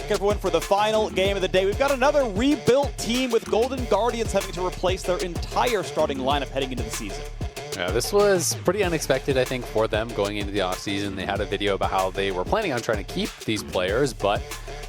back, everyone, for the final game of the day. We've got another rebuilt team with Golden Guardians having to replace their entire starting lineup heading into the season. Yeah, this was pretty unexpected, I think, for them going into the offseason. They had a video about how they were planning on trying to keep these players, but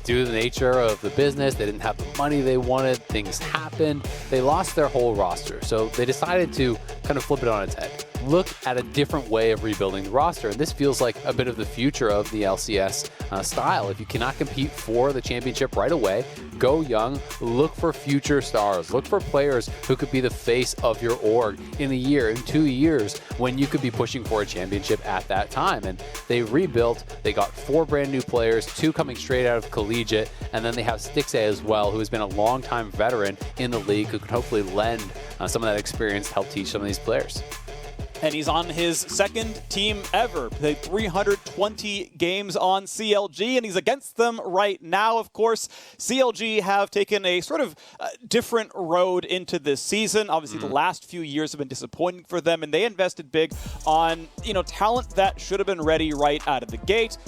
due to the nature of the business, they didn't have the money they wanted, things happened, they lost their whole roster. So they decided to kind of flip it on its head. Look at a different way of rebuilding the roster, and this feels like a bit of the future of the LCS style. If you cannot compete for the championship right away, go young, look for future stars, look for players who could be the face of your org in a year, in 2 years, when you could be pushing for a championship at that time. And they rebuilt, they got 4 brand new players, 2 coming straight out of collegiate, and then they have Stixxay as well, who has been a long-time veteran in the league, who could hopefully lend some of that experience to help teach some of these players. And he's on his second team ever. Played 320 games on CLG, and he's against them right now, of course. CLG have taken a sort of different road into this season. Obviously, the last few years have been disappointing for them, and they invested big on, talent that should have been ready right out of the gate.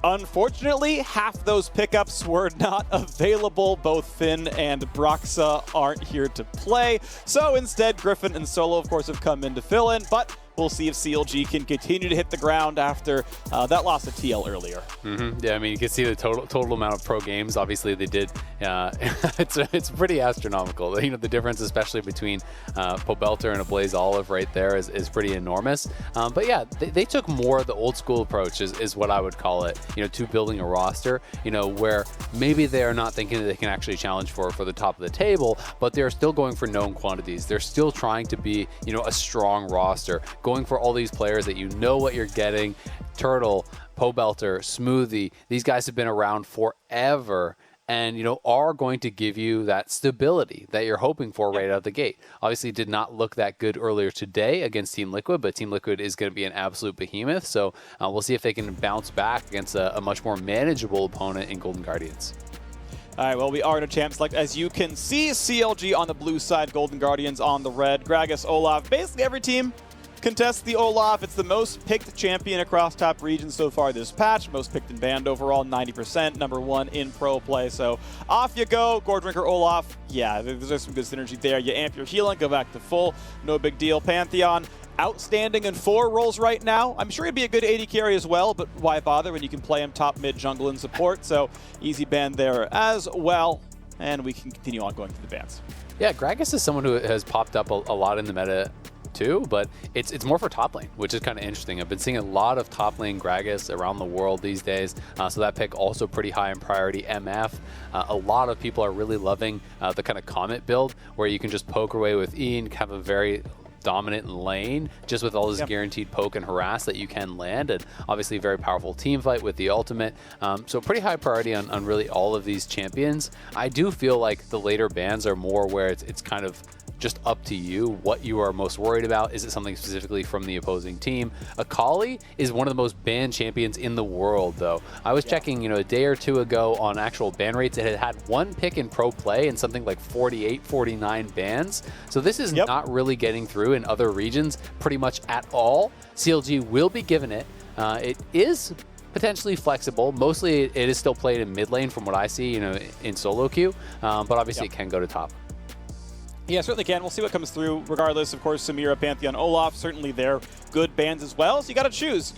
Unfortunately, half those pickups were not available. Both Finn and Broxa aren't here to play. So instead, Griffin and Solo, of course, have come in to fill in. But we'll see if CLG can continue to hit the ground after that loss to TL earlier. Yeah, I mean, you can see the total amount of pro games. Obviously, they did. It's pretty astronomical. The difference, especially between Pobelter and Ablazeolive right there, is pretty enormous. But yeah, they took more of the old school approach, is what I would call it, to building a roster, where maybe they are not thinking that they can actually challenge for the top of the table, but they're still going for known quantities. They're still trying to be, a strong roster, going for all these players that what you're getting. Turtle, Pobelter, Smoothie, these guys have been around forever and, are going to give you that stability that you're hoping for right out of the gate. Obviously, did not look that good earlier today against Team Liquid, but Team Liquid is going to be an absolute behemoth. So we'll see if they can bounce back against a much more manageable opponent in Golden Guardians. All right, well, we are in a champ select. As you can see, CLG on the blue side, Golden Guardians on the red. Gragas, Olaf, basically every team contests the Olaf. It's the most picked champion across top regions so far this patch. Most picked in banned overall, 90%. #1 in pro play. So off you go. Gordrinker, Olaf. Yeah, there's some good synergy there. You amp your healing, go back to full. No big deal. Pantheon, outstanding in 4 roles right now. I'm sure he'd be a good AD carry as well, but why bother when you can play him top, mid, jungle, and support? So easy ban there as well. And we can continue on going through the bans. Yeah, Gragas is someone who has popped up a lot in the meta too, but it's more for top lane, which is kind of interesting. I've been seeing a lot of top lane Gragas around the world these days, so that pick also pretty high in priority. MF, a lot of people are really loving the kind of Comet build, where you can just poke away with E and have a very dominant lane, just with all this guaranteed poke and harass that you can land, and obviously very powerful team fight with the ultimate. So pretty high priority on really all of these champions. I do feel like the later bans are more where it's kind of just up to you what you are most worried about. Is it something specifically from the opposing team? Akali is one of the most banned champions in the world, though. I was checking, a day or two ago on actual ban rates. It had 1 pick in pro play and something like 48, 49 bans. So this is not really getting through in other regions pretty much at all. CLG will be given it. It is potentially flexible. Mostly it is still played in mid lane from what I see, in solo queue, but obviously it can go to top. Yeah, certainly can. We'll see what comes through. Regardless, of course, Samira, Pantheon, Olaf, certainly they're good bans as well. So you got to choose.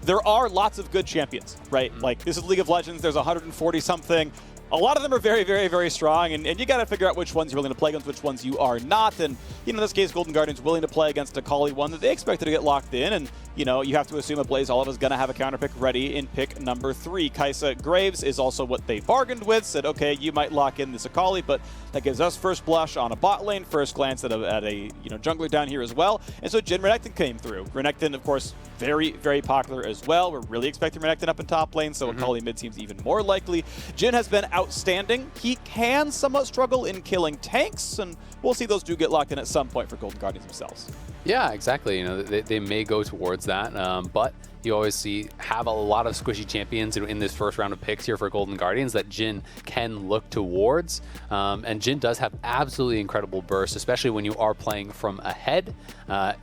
There are lots of good champions, right? Like, this is League of Legends. There's 140-something. A lot of them are very, very, very strong, and you got to figure out which ones you're willing to play against, which ones you are not. And, in this case, Golden Guardians willing to play against Akali, one that they expected to get locked in. And, you have to assume Ablazeolive is going to have a counter pick ready in pick number 3. Kaisa Graves is also what they bargained with, said, okay, you might lock in this Akali, but that gives us first blush on a bot lane, first glance at a jungler down here as well. And so Jhin Renekton came through. Renekton, of course, very, very popular as well. We're really expecting Renekton up in top lane, so Akali mid seems even more likely. Jhin has been outstanding. He can somewhat struggle in killing tanks, and we'll see those do get locked in at some point for Golden Guardians themselves. Yeah, exactly. They may go towards that, but you always have a lot of squishy champions in this first round of picks here for Golden Guardians that Jhin can look towards. And Jhin does have absolutely incredible bursts, especially when you are playing from ahead.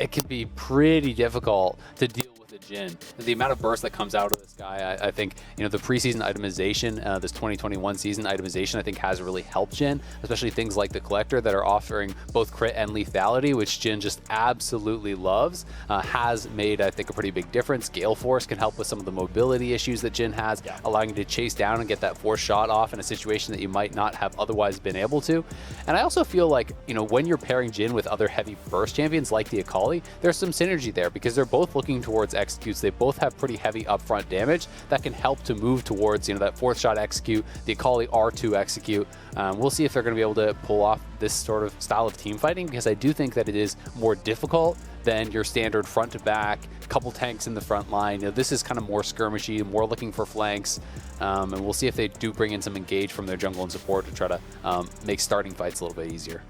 It can be pretty difficult to deal with a Jhin. The amount of burst that comes out of this guy, I think, you know, the preseason itemization, this 2021 season itemization, I think has really helped Jhin, especially things like the Collector that are offering both crit and lethality, which Jhin just absolutely loves, has made, I think, a pretty big difference. Gale Force can help with some of the mobility issues that Jhin has, allowing you to chase down and get that force shot off in a situation that you might not have otherwise been able to. And I also feel like, you know, when you're pairing Jhin with other heavy burst champions like the Akali, there's some synergy there because they're both looking towards executes. They both have pretty heavy upfront damage that can help to move towards, you know, that fourth shot execute, the Akali R2 execute. We'll see if they're going to be able to pull off this sort of style of team fighting, because I do think that it is more difficult than your standard front to back, couple tanks in the front line. You know, this is kind of more skirmishy, more looking for flanks, and we'll see if they do bring in some engage from their jungle and support to try to make starting fights a little bit easier.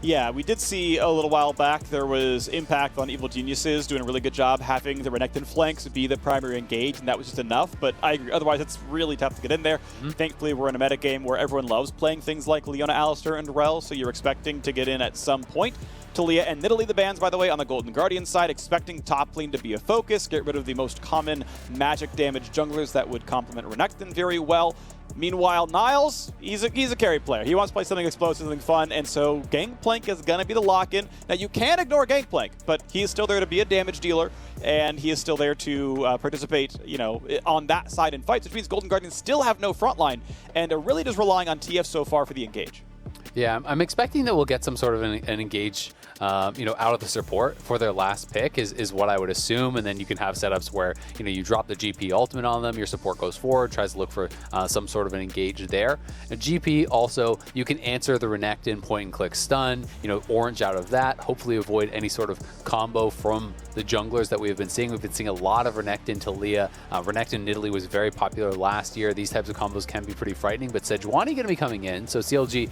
Yeah, we did see a little while back there was Impact on Evil Geniuses doing a really good job having the Renekton flanks be the primary engage, and that was just enough. But I agree, otherwise it's really tough to get in there. Thankfully, we're in a meta game where everyone loves playing things like Leona, Alistar, and Rel, so you're expecting to get in at some point. Talia and Nidalee the bans, by the way, on the Golden Guardian side, expecting top lane to be a focus, get rid of the most common magic damage junglers that would complement Renekton very well. Meanwhile, Niles, he's a carry player. He wants to play something explosive, something fun, and so Gangplank is going to be the lock-in. Now, you can't ignore Gangplank, but he is still there to be a damage dealer, and he is still there to participate, you know, on that side in fights, which means Golden Guardians still have no front line, and are really just relying on TF so far for the engage. Yeah, I'm expecting that we'll get some sort of an engage, you know, out of the support for their last pick is what I would assume, and then you can have setups where, you know, you drop the GP ultimate on them, your support goes forward, tries to look for some sort of an engage there. And GP also, you can answer the Renekton point and click stun, you know, orange out of that, hopefully avoid any sort of combo from the junglers that we've been seeing. We've been seeing a lot of Renekton Talia. Renekton Nidalee was very popular last year. These types of combos can be pretty frightening, but Sejuani going to be coming in, so CLG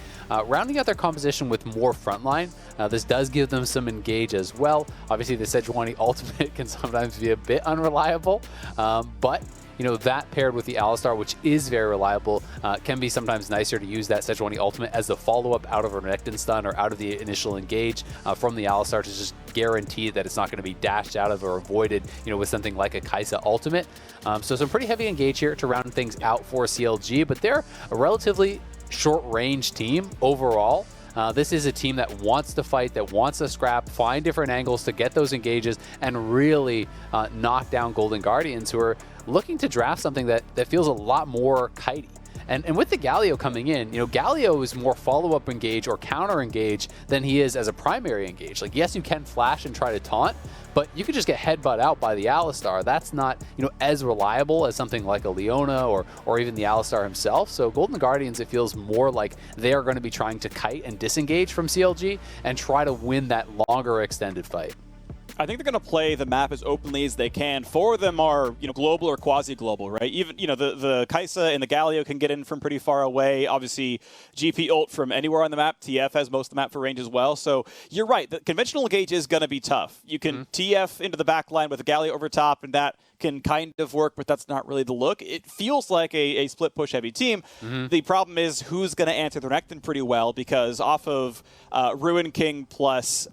rounding out their composition with more frontline. This does give them some engage as well. Obviously, the Sejuani ultimate can sometimes be a bit unreliable, but you know, that paired with the Alistar, which is very reliable, can be sometimes nicer to use that Sejuani ultimate as the follow-up out of a Renekton stun or out of the initial engage from the Alistar to just guarantee that it's not going to be dashed out of or avoided, you know, with something like a Kai'Sa ultimate. So some pretty heavy engage here to round things out for CLG, but they're a relatively short-range team overall. This is a team that wants to fight, that wants to scrap, find different angles to get those engages, and really knock down Golden Guardians, who are looking to draft something that feels a lot more kitey. And with the Galio coming in, you know, Galio is more follow-up engage or counter engage than he is as a primary engage. Like, yes, you can flash and try to taunt, but you could just get headbutt out by the Alistar. That's not, you know, as reliable as something like a Leona or even the Alistar himself. So Golden Guardians, it feels more like they are going to be trying to kite and disengage from CLG and try to win that longer extended fight. I think they're going to play the map as openly as they can. Four of them are, you know, global or quasi-global, right? Even, you know, the Kai'Sa and the Galio can get in from pretty far away. Obviously, GP ult from anywhere on the map. TF has most of the map for range as well. So you're right. The conventional engage is going to be tough. You can TF into the back line with the Galio over top, and that can kind of work, but that's not really the look. It feels like a split push heavy team. The problem is who's going to answer the Renekton pretty well, because off of Ruin King plus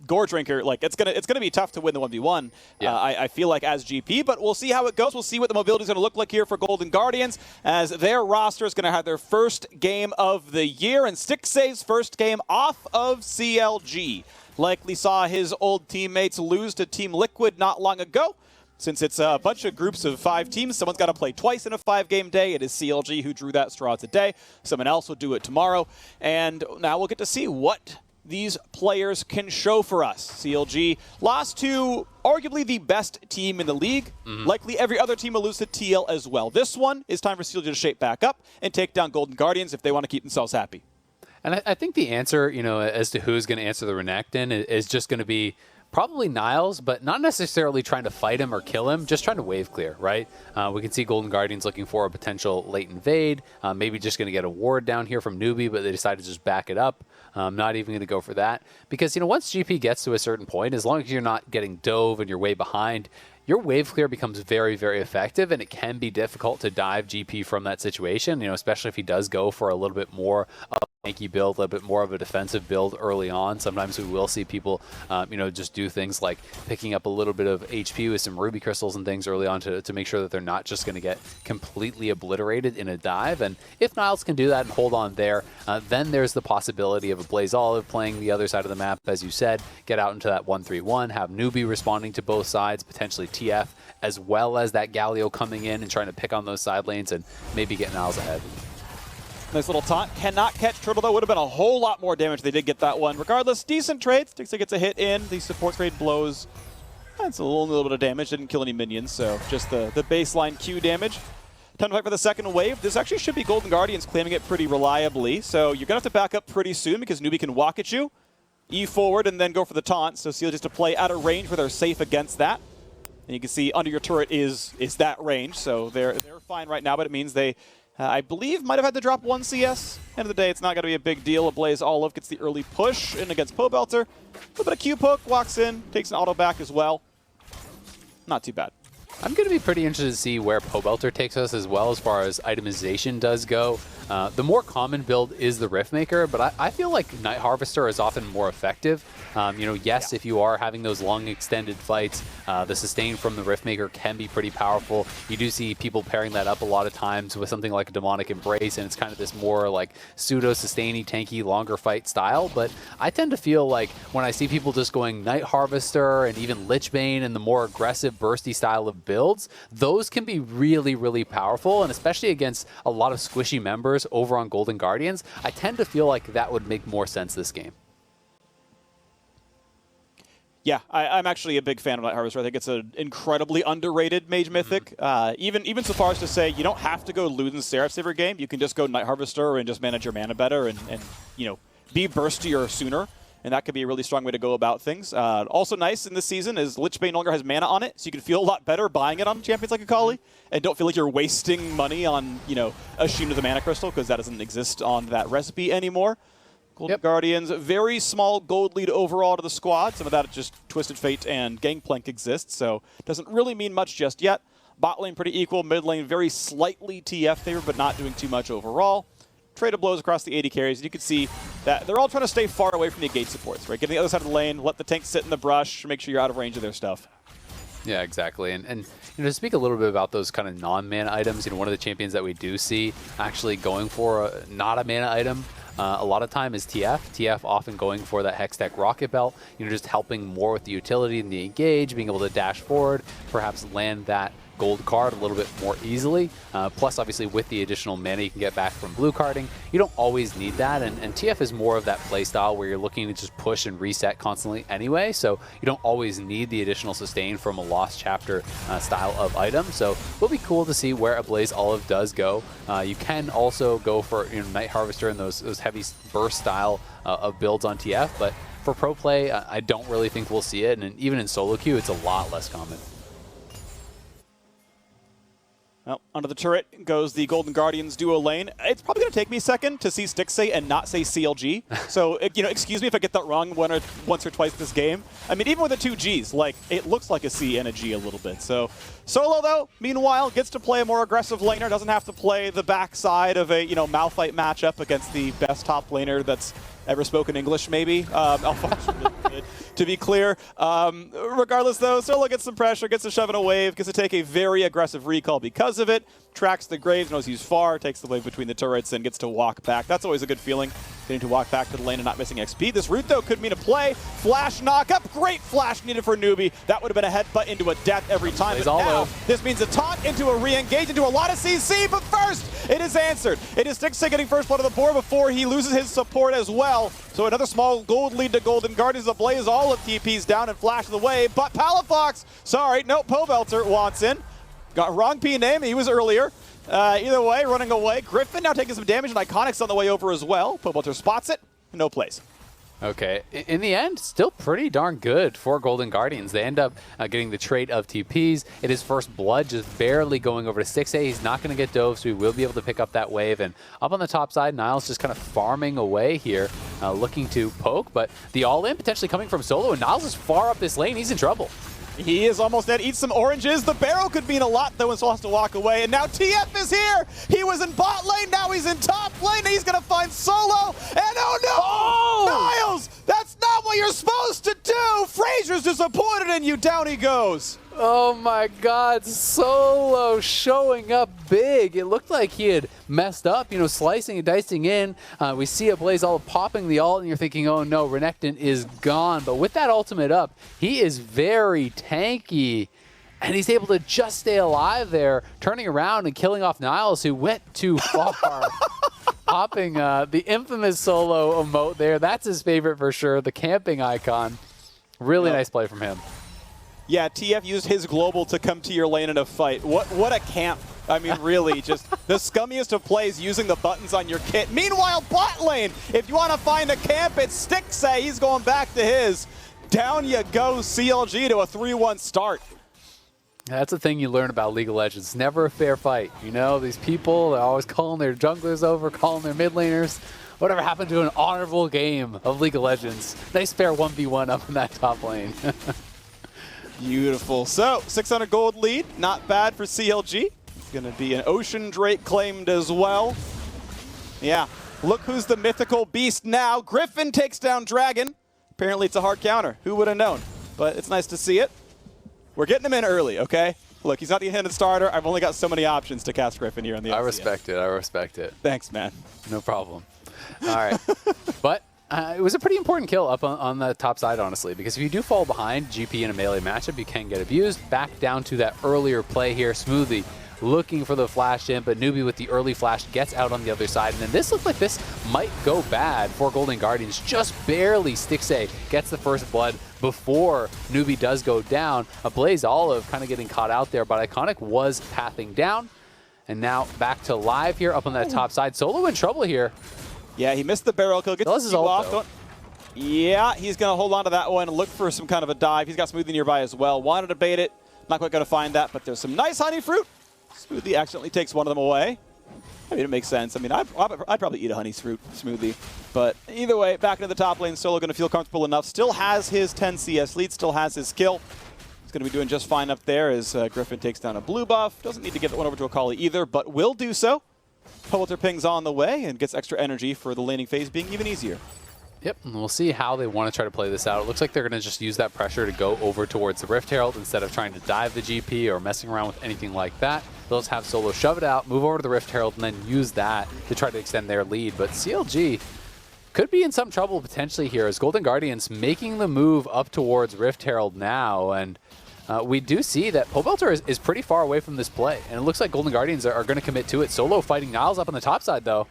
Gore Drinker, like it's gonna be tough to win the 1v1. Yeah. I feel like as GP, but we'll see how it goes. We'll see what the mobility is going to look like here for Golden Guardians, as their roster is going to have their first game of the year, and Stixxay's first game off of CLG. Likely saw his old teammates lose to Team Liquid not long ago. Since it's a bunch of groups of 5 teams, someone's got to play twice in a 5-game day. It is CLG who drew that straw today. Someone else will do it tomorrow, and now we'll get to see what these players can show for us. CLG lost to arguably the best team in the league. Likely every other team will lose to TL as well. This one is time for CLG to shape back up and take down Golden Guardians if they want to keep themselves happy. And I think the answer, you know, as to who's going to answer the Renekton is just going to be probably Niles, but not necessarily trying to fight him or kill him, just trying to wave clear, right? We can see Golden Guardians looking for a potential late invade, maybe just going to get a ward down here from Newbie, but they decided to just back it up. Not even going to go for that. Because, you know, once GP gets to a certain point, as long as you're not getting dove and you're way behind, your wave clear becomes very, very effective, and it can be difficult to dive GP from that situation, you know, especially if he does go for a little bit more of tanky build, a little bit more of a defensive build early on. Sometimes we will see people, you know, just do things like picking up a little bit of HP with some ruby crystals and things early on to make sure that they're not just going to get completely obliterated in a dive. And if Niles can do that and hold on there, then there's the possibility of Ablazeolive playing the other side of the map, as you said, get out into that 1-3-1, have Newbie responding to both sides, potentially TF, as well as that Galio coming in and trying to pick on those side lanes and maybe get Niles ahead. Nice little taunt. Cannot catch Turtle, though. Would have been a whole lot more damage if they did get that one. Regardless, decent trade. Stixxay gets a hit in. The support trade blows. That's a little bit of damage. Didn't kill any minions, so just the baseline Q damage. Time to fight for the second wave. This actually should be Golden Guardians claiming it pretty reliably, so you're going to have to back up pretty soon because Newbie can walk at you, E forward, and then go for the taunt. So CLG just to play out of range where they're safe against that. And you can see under your turret is that range, so they're fine right now, but it means they... I believe might have had to drop 1 CS. End of the day, it's not going to be a big deal. Ablazeolive gets the early push in against Pobelter. A little bit of Q poke, walks in, takes an auto back as well. Not too bad. I'm going to be pretty interested to see where Pobelter takes us as well as far as itemization does go. The more common build is the Riftmaker, but I feel like Night Harvester is often more effective. You know, yes, if you are having those long extended fights, the sustain from the Riftmaker can be pretty powerful. You do see people pairing that up a lot of times with something like a Demonic Embrace, and it's kind of this more like pseudo-sustainy, tanky, longer fight style. But I tend to feel like when I see people just going Night Harvester and even Lichbane and the more aggressive, bursty style of builds, those can be really, really powerful, and especially against a lot of squishy members over on Golden Guardians, I tend to feel like that would make more sense this game. Yeah, I'm actually a big fan of Night Harvester. I think it's an incredibly underrated mage mythic. Even so far as to say you don't have to go Luden Seraph every game. You can just go Night Harvester and just manage your mana better and you know, be burstier sooner. And that could be a really strong way to go about things. Also nice in this season is Lichbane no longer has mana on it, so you can feel a lot better buying it on champions like Akali, and don't feel like you're wasting money on, you know, a Sheen with a mana crystal, because that doesn't exist on that recipe anymore. Golden Guardians, very small gold lead overall to the squad. Some of that just Twisted Fate and Gangplank exists, so doesn't really mean much just yet. Bot lane pretty equal, mid lane very slightly TF favor, but not doing too much overall. Trade of blows across the 80 carries. You can see that they're all trying to stay far away from the gate supports, right? Get to the other side of the lane, let the tank sit in the brush, make sure you're out of range of their stuff. Yeah, exactly. And you know, to speak a little bit about those kind of non-mana items, you know, one of the champions that we do see actually going for not a mana item a lot of time is TF. TF often going for that Hextech Rocket Belt, you know, just helping more with the utility and the engage, being able to dash forward, perhaps land that gold card a little bit more easily. Plus, obviously, with the additional mana you can get back from blue carding, you don't always need that. And TF is more of that play style where you're looking to just push and reset constantly anyway. So you don't always need the additional sustain from a Lost Chapter style of item. So it'll be cool to see where Ablazeolive does go. You can also go for, you know, Night Harvester and those heavy burst style of builds on TF. But for pro play, I don't really think we'll see it. And even in solo queue, it's a lot less common. Well, under the turret goes the Golden Guardians duo lane. It's probably going to take me a second to see Stixxay and not say CLG. So, you know, excuse me if I get that wrong once or twice this game. I mean, even with the 2 Gs, like, it looks like a C and a G a little bit. So, Solo, though, meanwhile, gets to play a more aggressive laner. Doesn't have to play the backside of a, you know, Malphite matchup against the best top laner that's ever spoken English, maybe. Alphonse really good, to be clear. Regardless, though, Solo gets some pressure, gets to shove in a wave, gets to take a very aggressive recall because of it, tracks the Graves, knows he's far, takes the wave between the turrets, and gets to walk back. That's always a good feeling, getting to walk back to the lane and not missing XP. This route, though, could mean a play. Flash knock up. Great flash needed for Newbie. That would have been a headbutt into a death every time. But now, this means a taunt into a re-engage, into a lot of CC, but first, it is answered. It is Stixxay getting first blood on the board before he loses his support as well. So another small gold lead to Golden Guardians. Ablaze all of TP's down and flashes away, but Palafox, sorry, no, Pobelter wants in. Got wrong P name, he was earlier. Either way, running away. Griffin now taking some damage, and Iconic's on the way over as well. Pobelter spots it, no plays. Okay, in the end, still pretty darn good for Golden Guardians. They end up getting the trait of TPs. It is first blood, just barely going over to Stixxay. He's not going to get dove, so he will be able to pick up that wave. And up on the top side, Niles just kind of farming away here, looking to poke. But the all-in potentially coming from Solo, and Niles is far up this lane. He's in trouble. He is almost dead. Eat some oranges. The barrel could mean a lot, though, and Solo has to walk away. And now TF is here. He was in bot lane. Now he's in top lane. He's going to find Solo. And oh, no! Oh! Niles! That's not what you're supposed to do! Fraser's disappointed in you. Down he goes. Oh my God, Solo showing up big. It looked like he had messed up, you know, slicing and dicing in. We see Ablazeolive popping the ult, and you're thinking, oh no, Renekton is gone. But with that ultimate up, he is very tanky, and he's able to just stay alive there, turning around and killing off Niles, who went too far. Popping the infamous Solo emote there. That's his favorite for sure, the camping icon. Really nice play from him. Yeah, TF used his global to come to your lane in a fight. What a camp. I mean, really, just the scummiest of plays using the buttons on your kit. Meanwhile, bot lane, if you want to find a camp, it's Stixxay. He's going back to his. Down you go, CLG to a 3-1 start. That's the thing you learn about League of Legends. Never a fair fight. You know, these people, they're always calling their junglers over, calling their mid laners. Whatever happened to an honorable game of League of Legends? Nice fair 1v1 up in that top lane. Beautiful. So, 600 gold lead. Not bad for CLG. It's going to be an Ocean Drake claimed as well. Yeah. Look who's the mythical beast now. Griffin takes down Dragon. Apparently it's a hard counter. Who would have known? But it's nice to see it. We're getting him in early, okay? Look, he's not the intended starter. I've only got so many options to cast Griffin here in the LCS. I respect it. I respect it. Thanks, man. No problem. All right. But it was a pretty important kill up on the top side, honestly, because if you do fall behind GP in a melee matchup, you can get abused. Back down to that earlier play here. Smoothie looking for the flash in, but Newbie with the early flash gets out on the other side. And then this looked like this might go bad for Golden Guardians. Just barely Stixxay gets the first blood before Newbie does go down. Ablazeolive kind of getting caught out there, but Iconic was pathing down. And now back to live here up on that top side. Solo in trouble here. Yeah, he missed the barrel kill. Gets his off. Yeah, he's going to hold on to that one and look for some kind of a dive. He's got Smoothie nearby as well. Wanted to bait it. Not quite going to find that, but there's some nice honey fruit. Smoothie accidentally takes one of them away. I mean, it makes sense. I mean, I'd probably eat a honey fruit smoothie. But either way, back into the top lane, Solo going to feel comfortable enough. Still has his 10 CS lead, still has his kill. He's going to be doing just fine up there as Griffin takes down a blue buff. Doesn't need to get that one over to Akali either, but will do so. Pobelter pings on the way and gets extra energy for the laning phase being even easier. Yep, and we'll see how they want to try to play this out. It looks like they're going to just use that pressure to go over towards the Rift Herald instead of trying to dive the GP or messing around with anything like that. They'll just have Solo shove it out, move over to the Rift Herald, and then use that to try to extend their lead. But CLG could be in some trouble potentially here as Golden Guardians making the move up towards Rift Herald now. And we do see that Pobelter is pretty far away from this play. And it looks like Golden Guardians are going to commit to it. Solo fighting Niles up on the top side, though.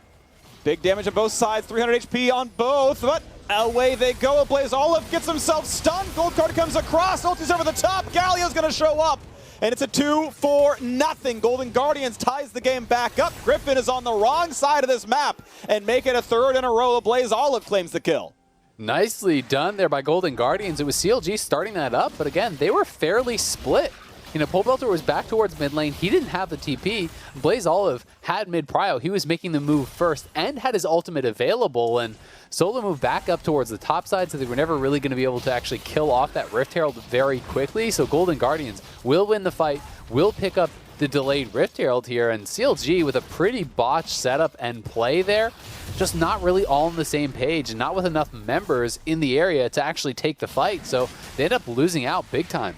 Big damage on both sides, 300 HP on both, but away they go. Ablazeolive gets himself stunned. Gold card comes across, ulti's over the top. Galio's going to show up, and it's a 2-4-0. Golden Guardians ties the game back up. Griffin is on the wrong side of this map, and make it a third in a row. Ablazeolive claims the kill. Nicely done there by Golden Guardians. It was CLG starting that up, but again, they were fairly split. You know, Pobelter was back towards mid lane. He didn't have the TP. Ablazeolive had mid prio. He was making the move first and had his ultimate available. And Solo moved back up towards the top side, so they were never really going to be able to actually kill off that Rift Herald very quickly. So Golden Guardians will win the fight, will pick up the delayed Rift Herald here. And CLG with a pretty botched setup and play there, just not really all on the same page and not with enough members in the area to actually take the fight. So they end up losing out big time.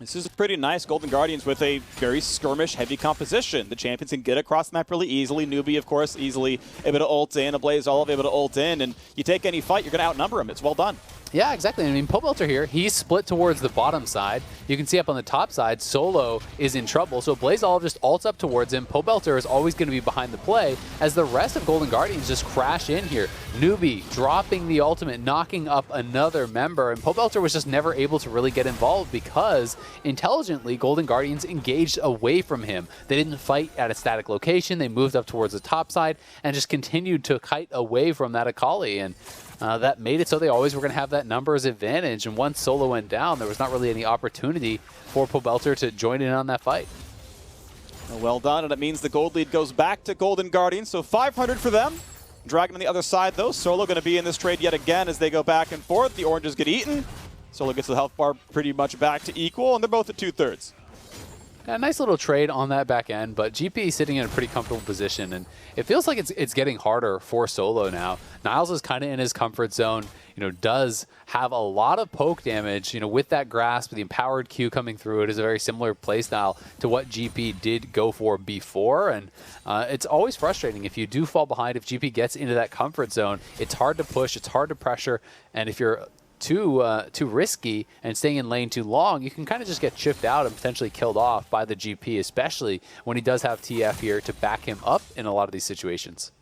This is pretty nice. Golden Guardians with a very skirmish-heavy composition. The champions can get across the map really easily. Newbie, of course, easily able to ult in. Ablazeolive able to ult in. And you take any fight, you're going to outnumber him. It's well done. Yeah, exactly. I mean, Pobelter here, he's split towards the bottom side. You can see up on the top side, Solo is in trouble. So Ablazeolive just ults up towards him. Pobelter is always going to be behind the play as the rest of Golden Guardians just crash in here. Newbie dropping the ultimate, knocking up another member. And Pobelter was just never able to really get involved because intelligently, Golden Guardians engaged away from him. They didn't fight at a static location. They moved up towards the top side and just continued to kite away from that Akali. And that made it so they always were going to have that numbers advantage. And once Solo went down, there was not really any opportunity for Pobelter to join in on that fight. Well done, and it means the gold lead goes back to Golden Guardians. So 500 for them. Dragon on the other side, though. Solo going to be in this trade yet again as they go back and forth. The oranges get eaten. Solo gets the health bar pretty much back to equal, and they're both at 2/3. A nice little trade on that back end, but GP sitting in a pretty comfortable position, and it feels like it's getting harder for Solo now. Niles is kind of in his comfort zone, does have a lot of poke damage, with that grasp, the empowered Q coming through. It is a very similar playstyle to what GP did go for before, and it's always frustrating if you do fall behind. If GP gets into that comfort zone, it's hard to push, it's hard to pressure, and if you're too risky and staying in lane too long, you can kind of just get chipped out and potentially killed off by the GP, especially when he does have TF here to back him up in a lot of these situations.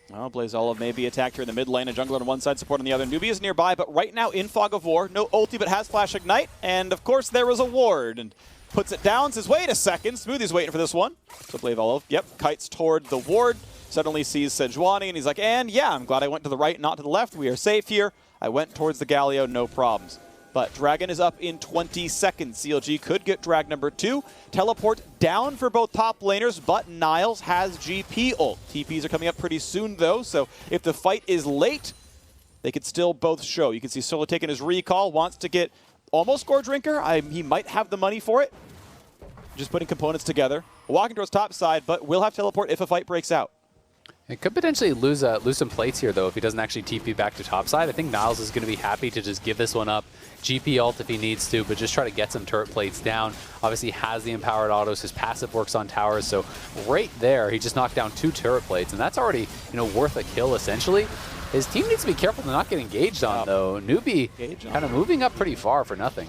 Well, Ablazeolive may be attacked here in the mid lane, a jungler on one side, support on the other. Newbie is nearby, but right now in Fog of War, no ulti, but has Flash Ignite, and of course there was a ward, and puts it down, says, wait a second, Smoothie's waiting for this one. So Ablazeolive, kites toward the ward, suddenly sees Sejuani, and he's like, and yeah, I'm glad I went to the right, not to the left, we are safe here. I went towards the Galio, no problems. But Dragon is up in 20 seconds. CLG could get drag number 2. Teleport down for both top laners, but Niles has GP ult. TPs are coming up pretty soon, though, so if the fight is late, they could still both show. You can see Solo taking his recall, wants to get almost Score Drinker. He might have the money for it. Just putting components together. Walking towards top side, but will have teleport if a fight breaks out. It could potentially lose some plates here, though, if he doesn't actually TP back to top side. I think Niles is going to be happy to just give this one up. GP ult if he needs to, but just try to get some turret plates down. Obviously, he has the empowered autos. His passive works on towers, so right there, he just knocked down 2 turret plates, and that's already, worth a kill, essentially. His team needs to be careful to not get engaged on, though. Newbie kind of moving up pretty far for nothing.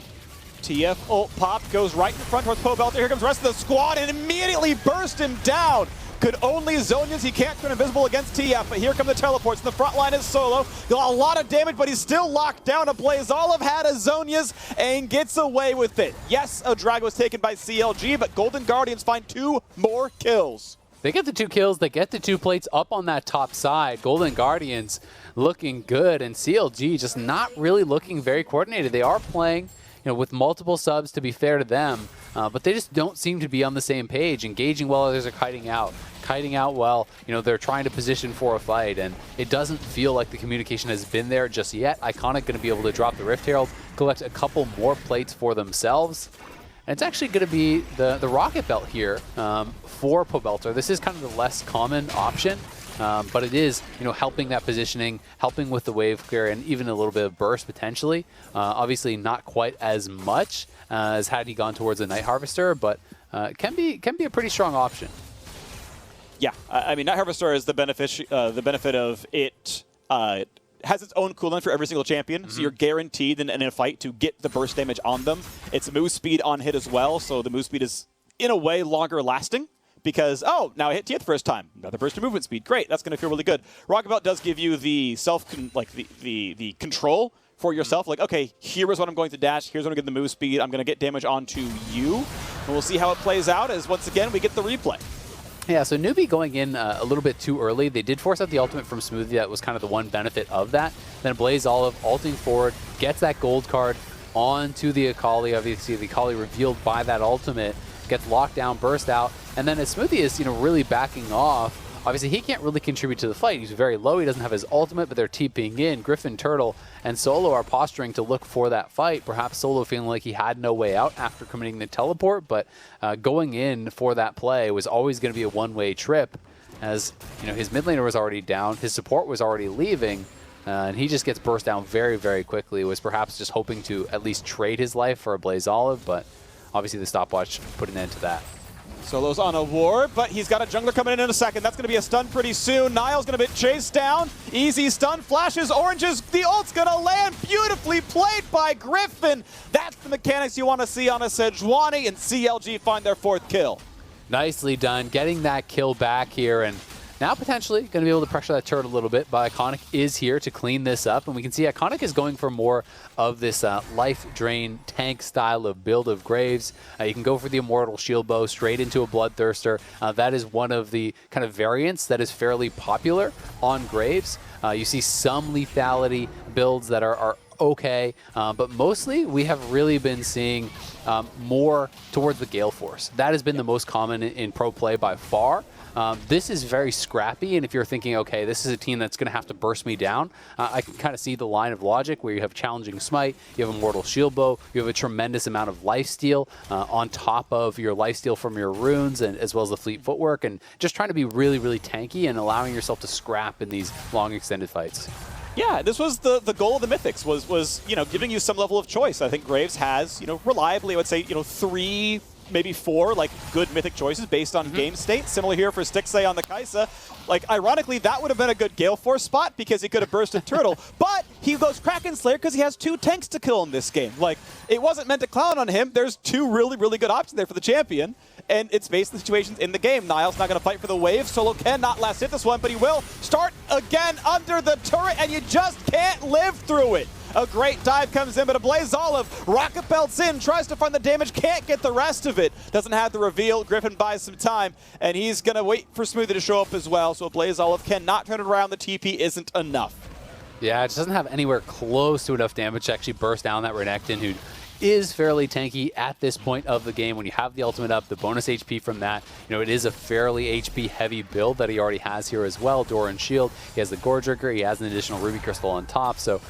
TF ult pop, goes right in front towards Pobelter. Here comes the rest of the squad, and immediately burst him down. Could only Zhonya's. He can't turn invisible against TF, but here come the teleports. The front line is Solo. Got a lot of damage, but he's still locked down. Ablazeolive had a Zhonya's and gets away with it. Yes, a drag was taken by CLG, but Golden Guardians find 2 more kills. They get the 2 kills. They get the 2 plates up on that top side. Golden Guardians looking good, and CLG just not really looking very coordinated. They are playing with multiple subs, to be fair to them, but they just don't seem to be on the same page. Engaging while others are kiting out well. They're trying to position for a fight, and it doesn't feel like the communication has been there just yet. Iconic going to be able to drop the Rift Herald, collect a couple more plates for themselves. And it's actually going to be the Rocket Belt here for Pobelter. This is kind of the less common option. But it is, helping that positioning, helping with the wave clear, and even a little bit of burst potentially. Obviously, not quite as much as had he gone towards the Night Harvester, but can be a pretty strong option. Yeah, I mean, Night Harvester is the benefit of it. It has its own cooldown for every single champion, so you're guaranteed in a fight to get the burst damage on them. It's move speed on hit as well, so the move speed is in a way longer lasting. Because, oh, now I hit TF the first time. Another burst of movement speed. Great, that's going to feel really good. Rocket Belt does give you the the control for yourself. Like, okay, here is what I'm going to dash. Here's when I'm getting the move speed. I'm going to get damage onto you. And we'll see how it plays out as, once again, we get the replay. Yeah, so Newbie going in a little bit too early. They did force out the ultimate from Smoothie. That was kind of the one benefit of that. Then Ablazeolive ulting forward, gets that gold card onto the Akali. Obviously, the Akali revealed by that ultimate. Gets locked down, burst out, and then as Smoothie is, really backing off, obviously he can't really contribute to the fight. He's very low, he doesn't have his ultimate, but they're TPing in. Griffin, Turtle, and Solo are posturing to look for that fight. Perhaps Solo feeling like he had no way out after committing the teleport, but going in for that play was always going to be a one-way trip, as his mid laner was already down, his support was already leaving, and he just gets burst down very, very quickly. Was perhaps just hoping to at least trade his life for a Ablazeolive, but obviously the stopwatch put an end to that. Solo's on a ward, but he's got a jungler coming in a second. That's going to be a stun pretty soon. Niles going to be chased down. Easy stun, flashes, oranges. The ult's going to land. Beautifully played by Griffin. That's the mechanics you want to see on a Sejuani, and CLG find their 4th kill. Nicely done, getting that kill back here, and now potentially going to be able to pressure that turret a little bit, but Iconic is here to clean this up, and we can see Iconic is going for more of this life drain tank style of build of Graves. You can go for the Immortal Shield Bow straight into a Bloodthirster. That is one of the kind of variants that is fairly popular on Graves. You see some lethality builds that are okay, but mostly we have really been seeing more towards the Gale Force. That has been the most common in pro play by far. This is very scrappy, and if you're thinking, okay, this is a team that's going to have to burst me down, I can kind of see the line of logic where you have challenging smite, you have Immortal Shield Bow, you have a tremendous amount of lifesteal on top of your lifesteal from your runes, and as well as the fleet footwork, and just trying to be really, really tanky and allowing yourself to scrap in these long extended fights. Yeah, this was the goal of the Mythics, was giving you some level of choice. I think Graves has, reliably, I would say, 3, maybe 4, like, good Mythic choices based on game state. Similar here for Stixxay on the Kai'Sa. Like, ironically, that would have been a good Gale Force spot because he could have bursted Turtle, but he goes Kraken Slayer because he has 2 tanks to kill in this game. Like, it wasn't meant to clown on him. There's 2 really, really good options there for the champion, and it's based on the situations in the game. Niles not going to fight for the wave. Solo cannot last hit this one, but he will start again under the turret, and you just can't live through it. A great dive comes in, but Ablazeolive rocket belts in, tries to find the damage, can't get the rest of it. Doesn't have the reveal. Griffin buys some time, and he's going to wait for Smoothie to show up as well, so Ablazeolive cannot turn it around. The TP isn't enough. Yeah, it just doesn't have anywhere close to enough damage to actually burst down that Renekton, who is fairly tanky at this point of the game. When you have the ultimate up, the bonus HP from that, it is a fairly HP heavy build that he already has here as well. Door and shield, he has the Gore Drinker, he has an additional Ruby Crystal on top, so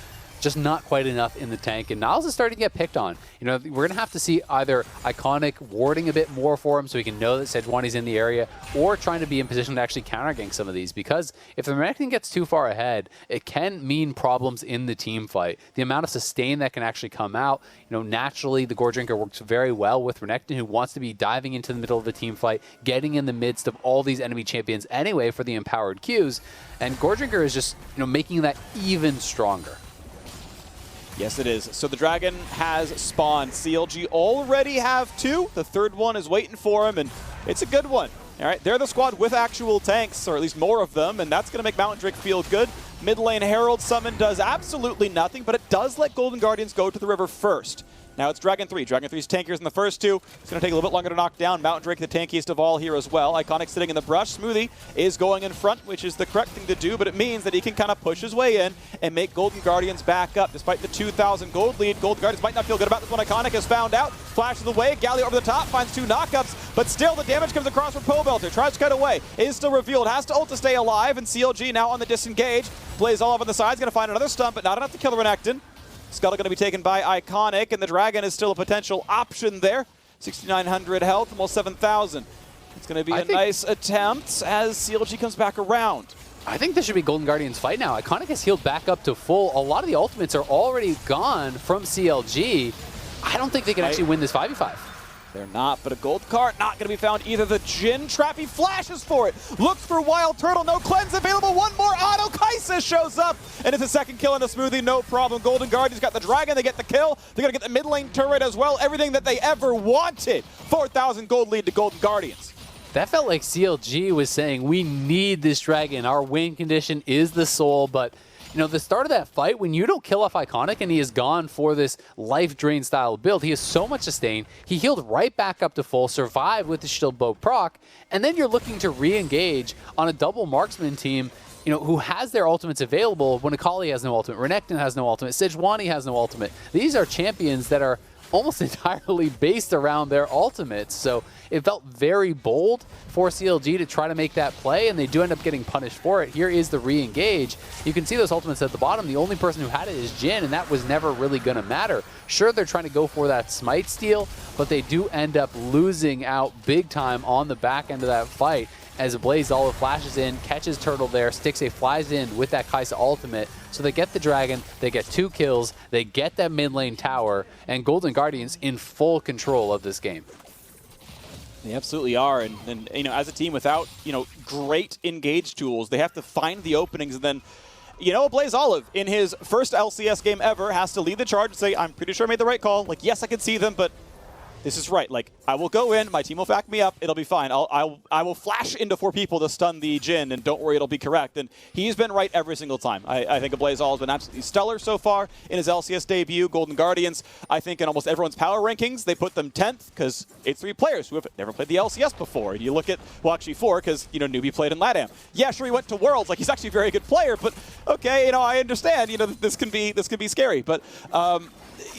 just not quite enough in the tank, and Niles is starting to get picked on. We're going to have to see either Iconic warding a bit more for him so he can know that Sejuani's in the area, or trying to be in position to actually counter-gank some of these, because if the Renekton gets too far ahead, it can mean problems in the team fight. The amount of sustain that can actually come out, naturally the Gore Drinker works very well with Renekton, who wants to be diving into the middle of the team fight, getting in the midst of all these enemy champions anyway for the empowered Qs, and Gore Drinker is just making that even stronger. Yes, it is. So the Dragon has spawned. CLG already have 2. The third one is waiting for him, and it's a good one. All right, they're the squad with actual tanks, or at least more of them, and that's going to make Mountain Drake feel good. Mid lane Herald Summon does absolutely nothing, but it does let Golden Guardians go to the river first. Now it's Dragon 3. Dragon 3's tankiers in the first 2. It's going to take a little bit longer to knock down. Mountain Drake, the tankiest of all here as well. Iconic sitting in the brush. Smoothie is going in front, which is the correct thing to do, but it means that he can kind of push his way in and make Golden Guardians back up. Despite the 2,000 gold lead, Golden Guardians might not feel good about this one. Iconic has found out. Flashes away. Galio over the top, finds 2 knockups, but still the damage comes across from Pobelter. Tries to cut away. Is still revealed. Has to ult to stay alive, and CLG now on the disengage. Ablazeolive on the side. Is going to find another stun, but not enough to kill the Renekton. Scuttle going to be taken by Iconic, and the Dragon is still a potential option there. 6,900 health, almost 7,000. It's going to be a nice attempt as CLG comes back around. I think this should be Golden Guardian's fight now. Iconic has healed back up to full. A lot of the ultimates are already gone from CLG. I don't think they can actually win this 5v5. They're not, but a gold card not going to be found either. The Jhin trap, he flashes for it. Looks for WildTurtle, no cleanse available. One more auto. Kai'Sa shows up, and it's a second kill in the Smoothie, no problem. Golden Guardians got the Dragon, they get the kill. They're going to get the mid lane turret as well. Everything that they ever wanted. 4,000 gold lead to Golden Guardians. That felt like CLG was saying, we need this Dragon. Our win condition is the soul, but the start of that fight, when you don't kill off Iconic and he is gone for this life drain style build, he has so much sustain. He healed right back up to full, survived with the shield bow proc, and then you're looking to re-engage on a double marksman team, who has their ultimates available when Akali has no ultimate, Renekton has no ultimate, Sejuani has no ultimate. These are champions that are almost entirely based around their ultimates, so it felt very bold for CLG to try to make that play, and they do end up getting punished for it. Here is the re-engage. You can see those ultimates at the bottom. The only person who had it is Jhin, and that was never really going to matter. Sure, they're trying to go for that smite steal, but they do end up losing out big time on the back end of that fight as Ablazeolive flashes in, catches Turtle there, Stixxay flies in with that Kai'Sa ultimate, so they get the Dragon, they get 2 kills, they get that mid lane tower, and Golden Guardians in full control of this game. They absolutely are, and as a team without great engage tools, they have to find the openings, and then Ablazeolive in his first LCS game ever has to lead the charge and say, I'm pretty sure I made the right call. Like, yes, I can see them, but this is right. Like, I will go in, my team will back me up, it'll be fine. I will flash into 4 people to stun the Jhin, and don't worry, it'll be correct. And he's been right every single time. I think Ablazeolive has been absolutely stellar so far in his LCS debut. Golden Guardians, I think in almost everyone's power rankings, they put them 10th, because it's 3 players who have never played the LCS before. And you look at, well, actually 4, because, Newbie played in LATAM. Yeah, sure, he went to Worlds, like, he's actually a very good player, but okay, I understand, this can be scary. But,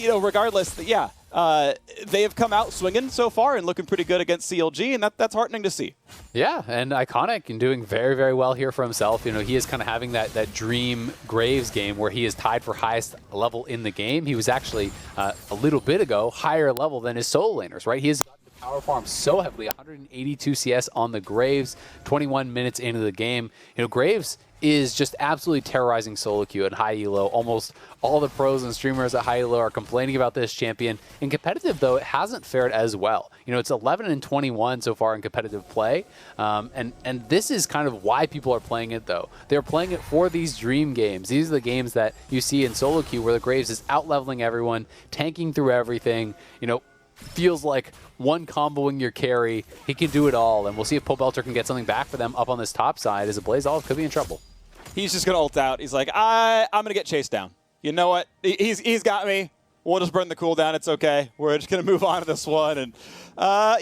regardless, yeah, they have come out swinging so far and looking pretty good against CLG, and that's heartening to see. Yeah, and Iconic and doing very, very well here for himself. You know, he is kind of having that dream Graves game where he is tied for highest level in the game. He was actually, a little bit ago, higher level than his solo laners, right? He has got the power farm so heavily, 182 CS on the Graves, 21 minutes into the game. You know, Graves is just absolutely terrorizing solo queue at high elo. Almost all the pros and streamers at high elo are complaining about this champion. In competitive, though, it hasn't fared as well. You know, it's 11 and 21 so far in competitive play, and this is kind of why people are playing it, though. They're playing it for these dream games. These are the games that you see in solo queue where the Graves is out-leveling everyone, tanking through everything, you know, feels like one comboing your carry. He can do it all, and we'll see if Pobelter can get something back for them up on this top side, as Ablazeolive could be in trouble. He's just going to ult out. He's like, I'm going to get chased down. You know what? He's got me. We'll just burn the cooldown. It's okay. We're just going to move on to this one. And,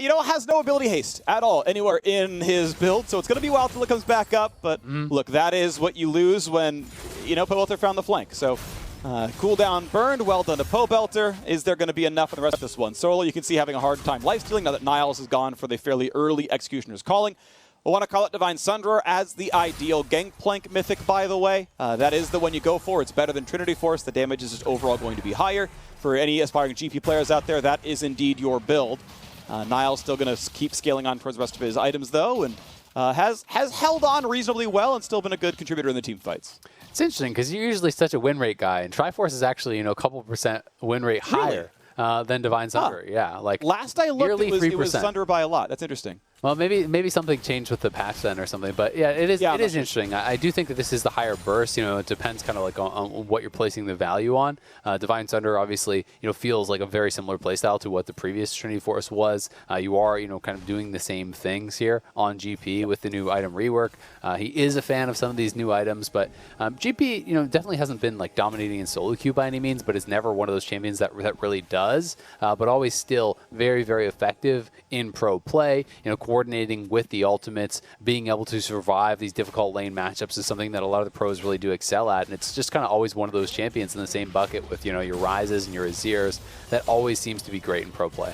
you know, has no ability haste at all anywhere in his build. So it's going to be wild till it comes back up. But look, that is what you lose when, you know, Pobelter found the flank. So cooldown burned. Well done to Pobelter. Is there going to be enough for the rest of this one? Solo, you can see having a hard time lifestealing now that Niles has gone for the fairly early Executioner's Calling. We'll want to call it Divine Sunderer as the ideal Gangplank mythic, by the way. That is the one you go for. It's better than Trinity Force. The damage is just overall going to be higher. For any aspiring GP players out there, that is indeed your build. Niles still going to keep scaling on towards the rest of his items, though, and has held on reasonably well and still been a good contributor in the team fights. It's interesting because you're usually such a win rate guy, and Triforce is actually, you know, a couple % win rate higher than Divine Sunderer. Yeah, like last I looked, it was Sunderer by a lot. That's interesting. Well, maybe something changed with the patch then or something, but yeah, it is interesting. I do think that this is the higher burst. You know, it depends kind of like on what you're placing the value on. Divine Sunderer obviously, you know, feels like a very similar playstyle to what the previous Trinity Force was. You are, you know, kind of doing the same things here on GP with the new item rework. He is a fan of some of these new items, but GP, you know, definitely hasn't been like dominating in solo queue by any means, but is never one of those champions that really does. But always still very, very effective in pro play. You know, coordinating with the ultimates, being able to survive these difficult lane matchups is something that a lot of the pros really do excel at, and it's just kind of always one of those champions in the same bucket with, you know, your Ryzes and your Azirs that always seems to be great in pro play.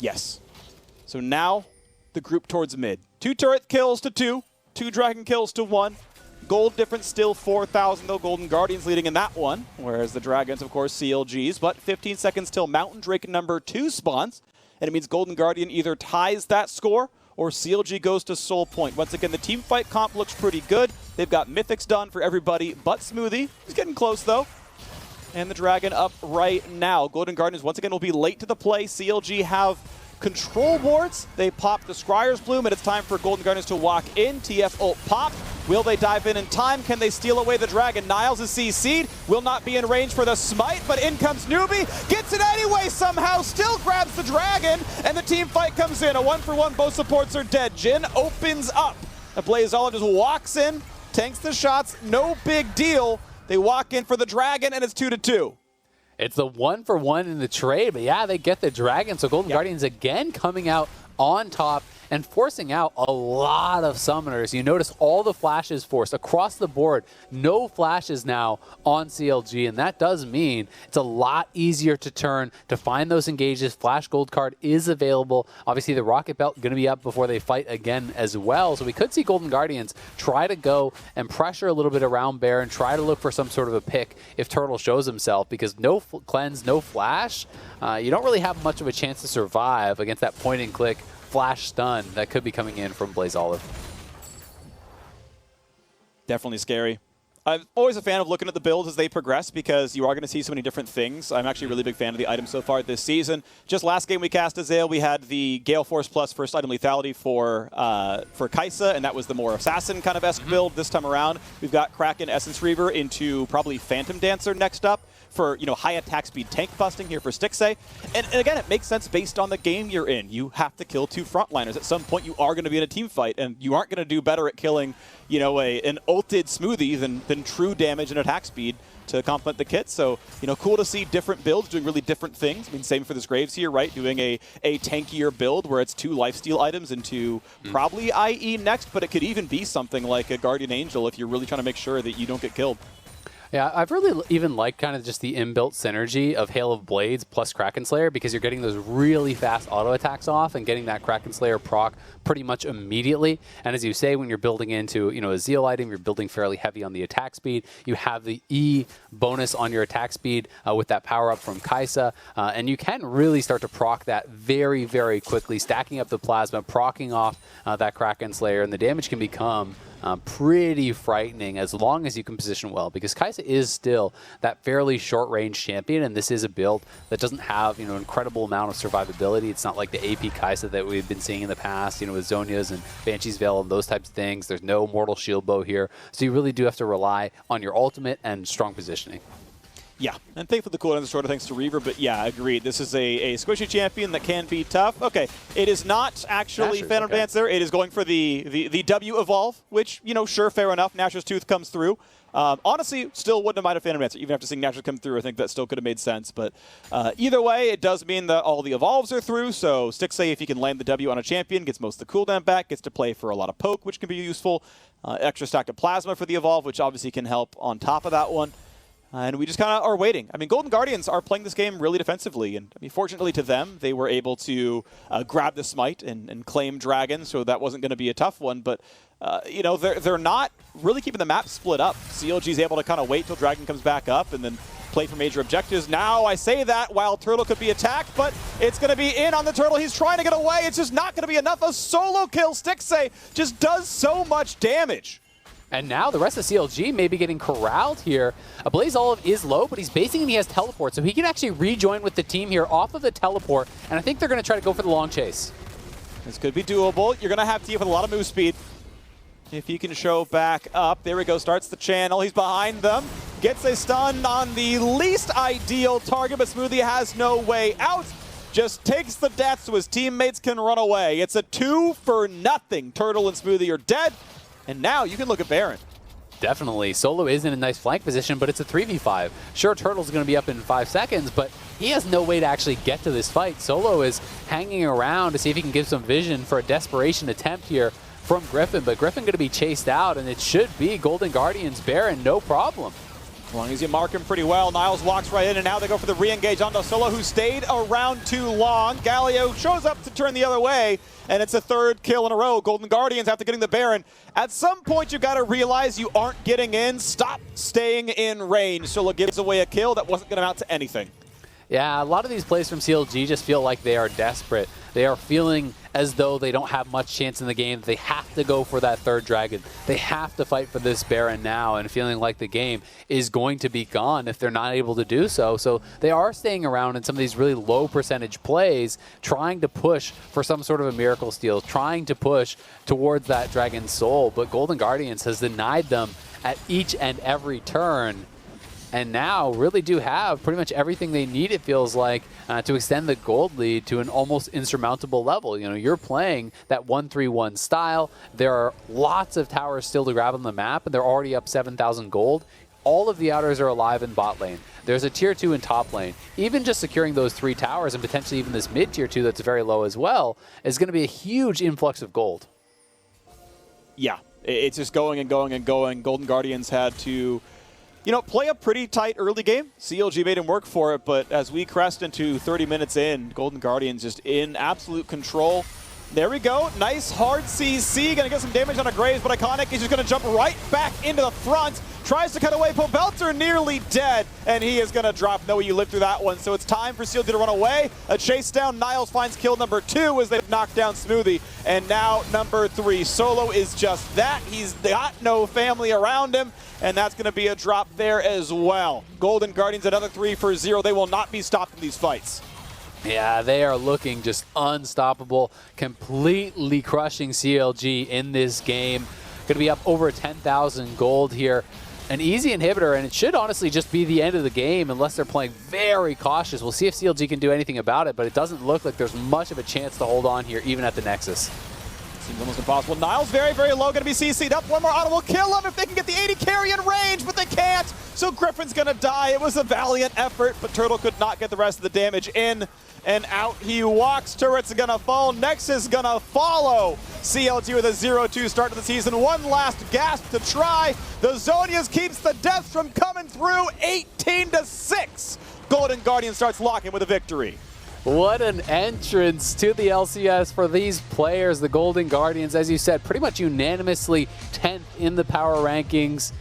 Yes. So now the group towards mid. 2 turret kills to 2, 2 dragon kills to 1. Gold difference still 4,000, though. Golden Guardians leading in that one, whereas the Dragons, of course, CLGs. But 15 seconds till Mountain Drake number 2 spawns, and it means Golden Guardian either ties that score or CLG goes to Soul Point. Once again, the team fight comp looks pretty good. They've got mythics done for everybody but Smoothie. He's getting close, though. And the Dragon up right now. Golden Guardians, once again, will be late to the play. CLG have control boards. They pop the Scryer's Bloom, and it's time for Golden Guardians to walk in. TF ult pop. Will they dive in time? Can they steal away the Dragon? Niles is CC'd. Will not be in range for the smite, but in comes Newbie. Gets it anyway somehow. Still grabs the Dragon, and the team fight comes in. A 1-for-1. Both supports are dead. Jhin opens up. Ablazeolive just walks in, tanks the shots. No big deal. They walk in for the Dragon, and it's 2-2. It's the 1-for-1 in the trade, but yeah, they get the Dragon. So Golden Guardians again coming out on top and forcing out a lot of summoners. You notice all the flashes forced across the board. No flashes now on CLG, and that does mean it's a lot easier to turn, to find those engages. Flash gold card is available. Obviously, the Rocket Belt going to be up before they fight again as well. So we could see Golden Guardians try to go and pressure a little bit around Bear and try to look for some sort of a pick if Turtle shows himself, because no cleanse, no flash, you don't really have much of a chance to survive against that point and click flash stun that could be coming in from Ablazeolive. Definitely scary. I'm always a fan of looking at the builds as they progress because you are going to see so many different things. I'm actually a really big fan of the items so far this season. Just last game we cast Azael, we had the Gale Force plus first item lethality for Kai'Sa, and that was the more assassin kind of esque build. This time around, we've got Kraken Essence Reaver into probably Phantom Dancer next up for, you know, high attack speed tank busting here for Stixxay. And again, it makes sense based on the game you're in. You have to kill 2 frontliners. At some point, you are going to be in a team fight, and you aren't going to do better at killing, you know, an ulted Smoothie than true damage and attack speed to complement the kit. So, you know, cool to see different builds doing really different things. I mean, same for this Graves here, right? Doing a tankier build where it's 2 lifesteal items into probably IE next, but it could even be something like a Guardian Angel if you're really trying to make sure that you don't get killed. Yeah, I've really even liked kind of just the inbuilt synergy of Hail of Blades plus Kraken Slayer, because you're getting those really fast auto attacks off and getting that Kraken Slayer proc pretty much immediately. And as you say, when you're building into a Zeal item, you're building fairly heavy on the attack speed. You have the E bonus on your attack speed with that power up from Kai'Sa, and you can really start to proc that very, very quickly, stacking up the plasma, procking off that Kraken Slayer, and the damage can become pretty frightening as long as you can position well, because Kai'Sa is still that fairly short-range champion, and this is a build that doesn't have an incredible amount of survivability. It's not like the AP Kai'Sa that we've been seeing in the past, with Zhonya's and Banshee's Veil and those types of things. There's no Mortal Shield Bow here, so you really do have to rely on your ultimate and strong positioning. Yeah, and thankfully the cooldown is shorter thanks to Reaver, but yeah, agreed. This is a squishy champion that can be tough. Okay, it is not actually Phantom Dance there. It is going for the W evolve, which, sure, fair enough. Nashor's Tooth comes through. Honestly, still wouldn't have minded Phantom Dancer. Even after seeing Nashor come through, I think that still could have made sense. But either way, it does mean that all the evolves are through. So Stixxay, if he can land the W on a champion, gets most of the cooldown back, gets to play for a lot of poke, which can be useful. Extra stack of plasma for the evolve, which obviously can help on top of that one. And we just kind of are waiting. I mean, Golden Guardians are playing this game really defensively. And I mean, fortunately to them, they were able to grab the Smite and claim Dragon, so that wasn't going to be a tough one. But, they're not really keeping the map split up. CLG's able to kind of wait till Dragon comes back up and then play for major objectives. Now, I say that WildTurtle could be attacked, but it's going to be in on the Turtle. He's trying to get away. It's just not going to be enough. A solo kill. Stixxay just does so much damage. And now the rest of CLG may be getting corralled here. Ablazeolive is low, but he's basing and he has teleport, so he can actually rejoin with the team here off of the teleport, and I think they're going to try to go for the long chase. This could be doable. You're going to have to with a lot of move speed. If he can show back up. There we go, starts the channel. He's behind them. Gets a stun on the least ideal target, but Smoothie has no way out. Just takes the death so his teammates can run away. It's a 2-for-0. Turtle and Smoothie are dead. And now you can look at Baron. Definitely. Solo is in a nice flank position, but it's a 3v5. Sure, Turtle's going to be up in 5 seconds, but he has no way to actually get to this fight. Solo is hanging around to see if he can give some vision for a desperation attempt here from Griffin, but Griffin going to be chased out, and it should be Golden Guardians Baron, no problem. As long as you mark him pretty well, Niles walks right in, and now they go for the re-engage onto Solo, who stayed around too long. Galio shows up to turn the other way, and it's a 3rd kill in a row. Golden Guardians, after getting the Baron, at some point you've got to realize you aren't getting in. Stop staying in range. Solo gives away a kill that wasn't going to amount to anything. Yeah, a lot of these plays from CLG just feel like they are desperate. They are feeling as though they don't have much chance in the game. They have to go for that 3rd dragon. They have to fight for this Baron now, and feeling like the game is going to be gone if they're not able to do so. So they are staying around in some of these really low percentage plays, trying to push for some sort of a miracle steal, trying to push towards that Dragon's Soul. But Golden Guardians has denied them at each and every turn. And now really do have pretty much everything they need, it feels like, to extend the gold lead to an almost insurmountable level. You're playing that 1-3-1 style. There are lots of towers still to grab on the map, and they're already up 7,000 gold. All of the outers are alive in bot lane. There's a tier 2 in top lane. Even just securing those 3 towers, and potentially even this mid tier 2 that's very low as well, is going to be a huge influx of gold. Yeah, it's just going and going and going. Golden Guardians had to play a pretty tight early game. CLG made him work for it, but as we crest into 30 minutes in, Golden Guardians just in absolute control. There we go. Nice hard CC. Going to get some damage on a Graves, but Iconic is just going to jump right back into the front. Tries to cut away. Pobelter nearly dead, and he is going to drop. No, you lived through that one. So it's time for CLG to run away. A chase down. Niles finds kill number 2 as they knock down Smoothie. And now number 3. Solo is just that. He's got no family around him, and that's going to be a drop there as well. Golden Guardians, another 3-for-0. They will not be stopped in these fights. Yeah, they are looking just unstoppable, completely crushing CLG in this game. Going to be up over 10,000 gold here. An easy inhibitor, and it should honestly just be the end of the game unless they're playing very cautious. We'll see if CLG can do anything about it, but it doesn't look like there's much of a chance to hold on here, even at the Nexus. Seems almost impossible. Niles very, very low, gonna be CC'd up. One more auto will kill him if they can get the 80 carry in range, but they can't. So Griffin's gonna die. It was a valiant effort, but Turtle could not get the rest of the damage in. And out he walks. Turret's gonna fall. Nexus gonna follow. CLG with a 0-2 start to the season. One last gasp to try. The Zonias keeps the deaths from coming through. 18-6. Golden Guardian starts locking with a victory. What an entrance to the LCS for these players, the Golden Guardians, as you said, pretty much unanimously 10th in the power rankings.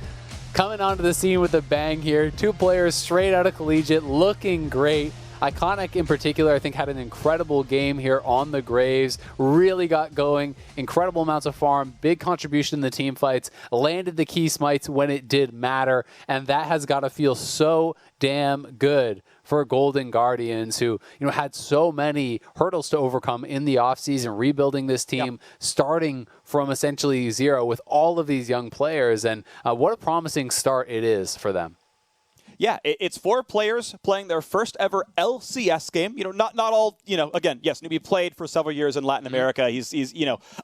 Coming onto the scene with a bang here. 2 players straight out of Collegiate, looking great. Iconic in particular, I think, had an incredible game here on the Graves. Really got going. Incredible amounts of farm. Big contribution in the team fights. Landed the key smites when it did matter. And that has got to feel so damn good for Golden Guardians, who had so many hurdles to overcome in the offseason, rebuilding this team, starting from essentially zero with all of these young players. And what a promising start it is for them. Yeah, it's 4 players playing their first ever LCS game. Not all, again, yes, Newbie played for several years in Latin America. He's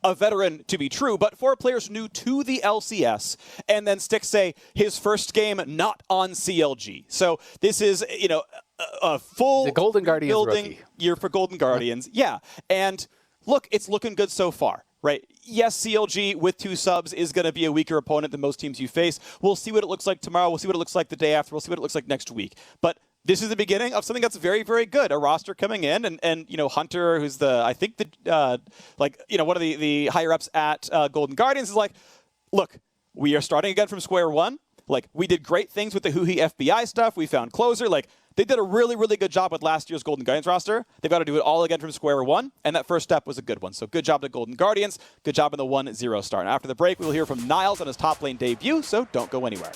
a veteran to be true, but 4 players new to the LCS. And then Stixxay, his first game not on CLG. So this is, a full the Golden Guardians building rookie year for Golden Guardians. Yeah. And look, it's looking good so far. Right. Yes, CLG with 2 subs is going to be a weaker opponent than most teams you face. We'll see what it looks like tomorrow. We'll see what it looks like the day after. We'll see what it looks like next week. But this is the beginning of something that's very, very good. A roster coming in, and Hunter, who's one of the higher ups at Golden Guardians, is like, look, we are starting again from square one. Like, we did great things with the Huhi FBI stuff. We found closer. Like, they did a really, really good job with last year's Golden Guardians roster. They've got to do it all again from square one, and that first step was a good one. So good job to Golden Guardians. Good job in the 1-0 start. And after the break, we will hear from Niles on his top lane debut, so don't go anywhere.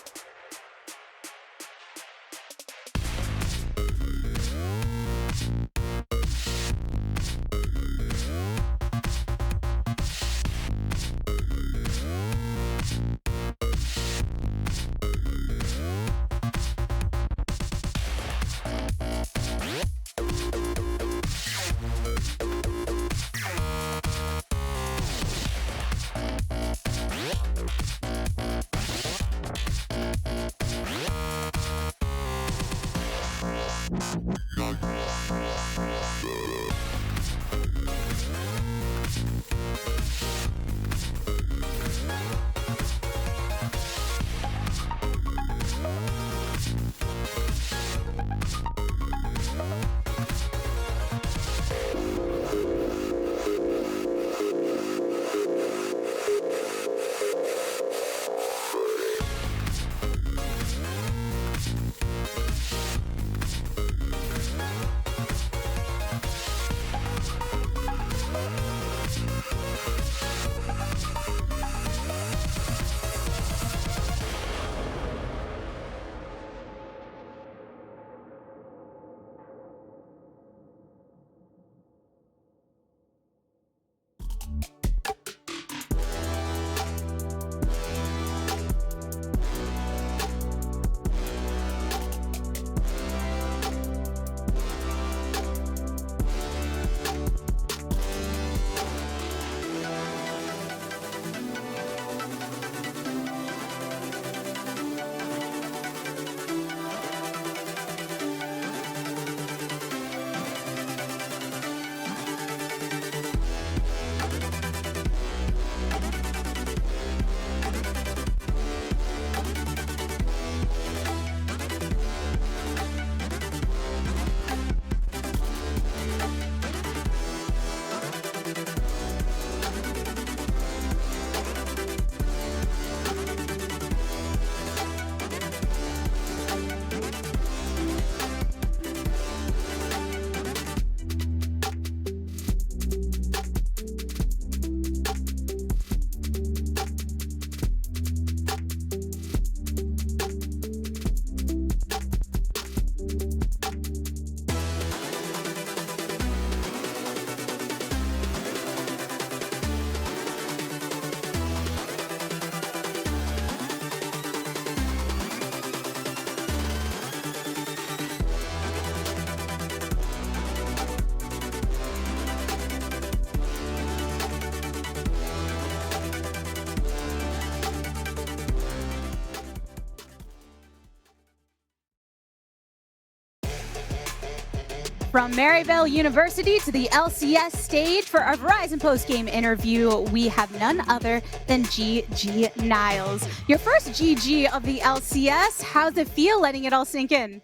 From Maryville University to the LCS stage for our Verizon postgame interview, we have none other than GG Niles. Your first GG of the LCS, how's it feel letting it all sink in?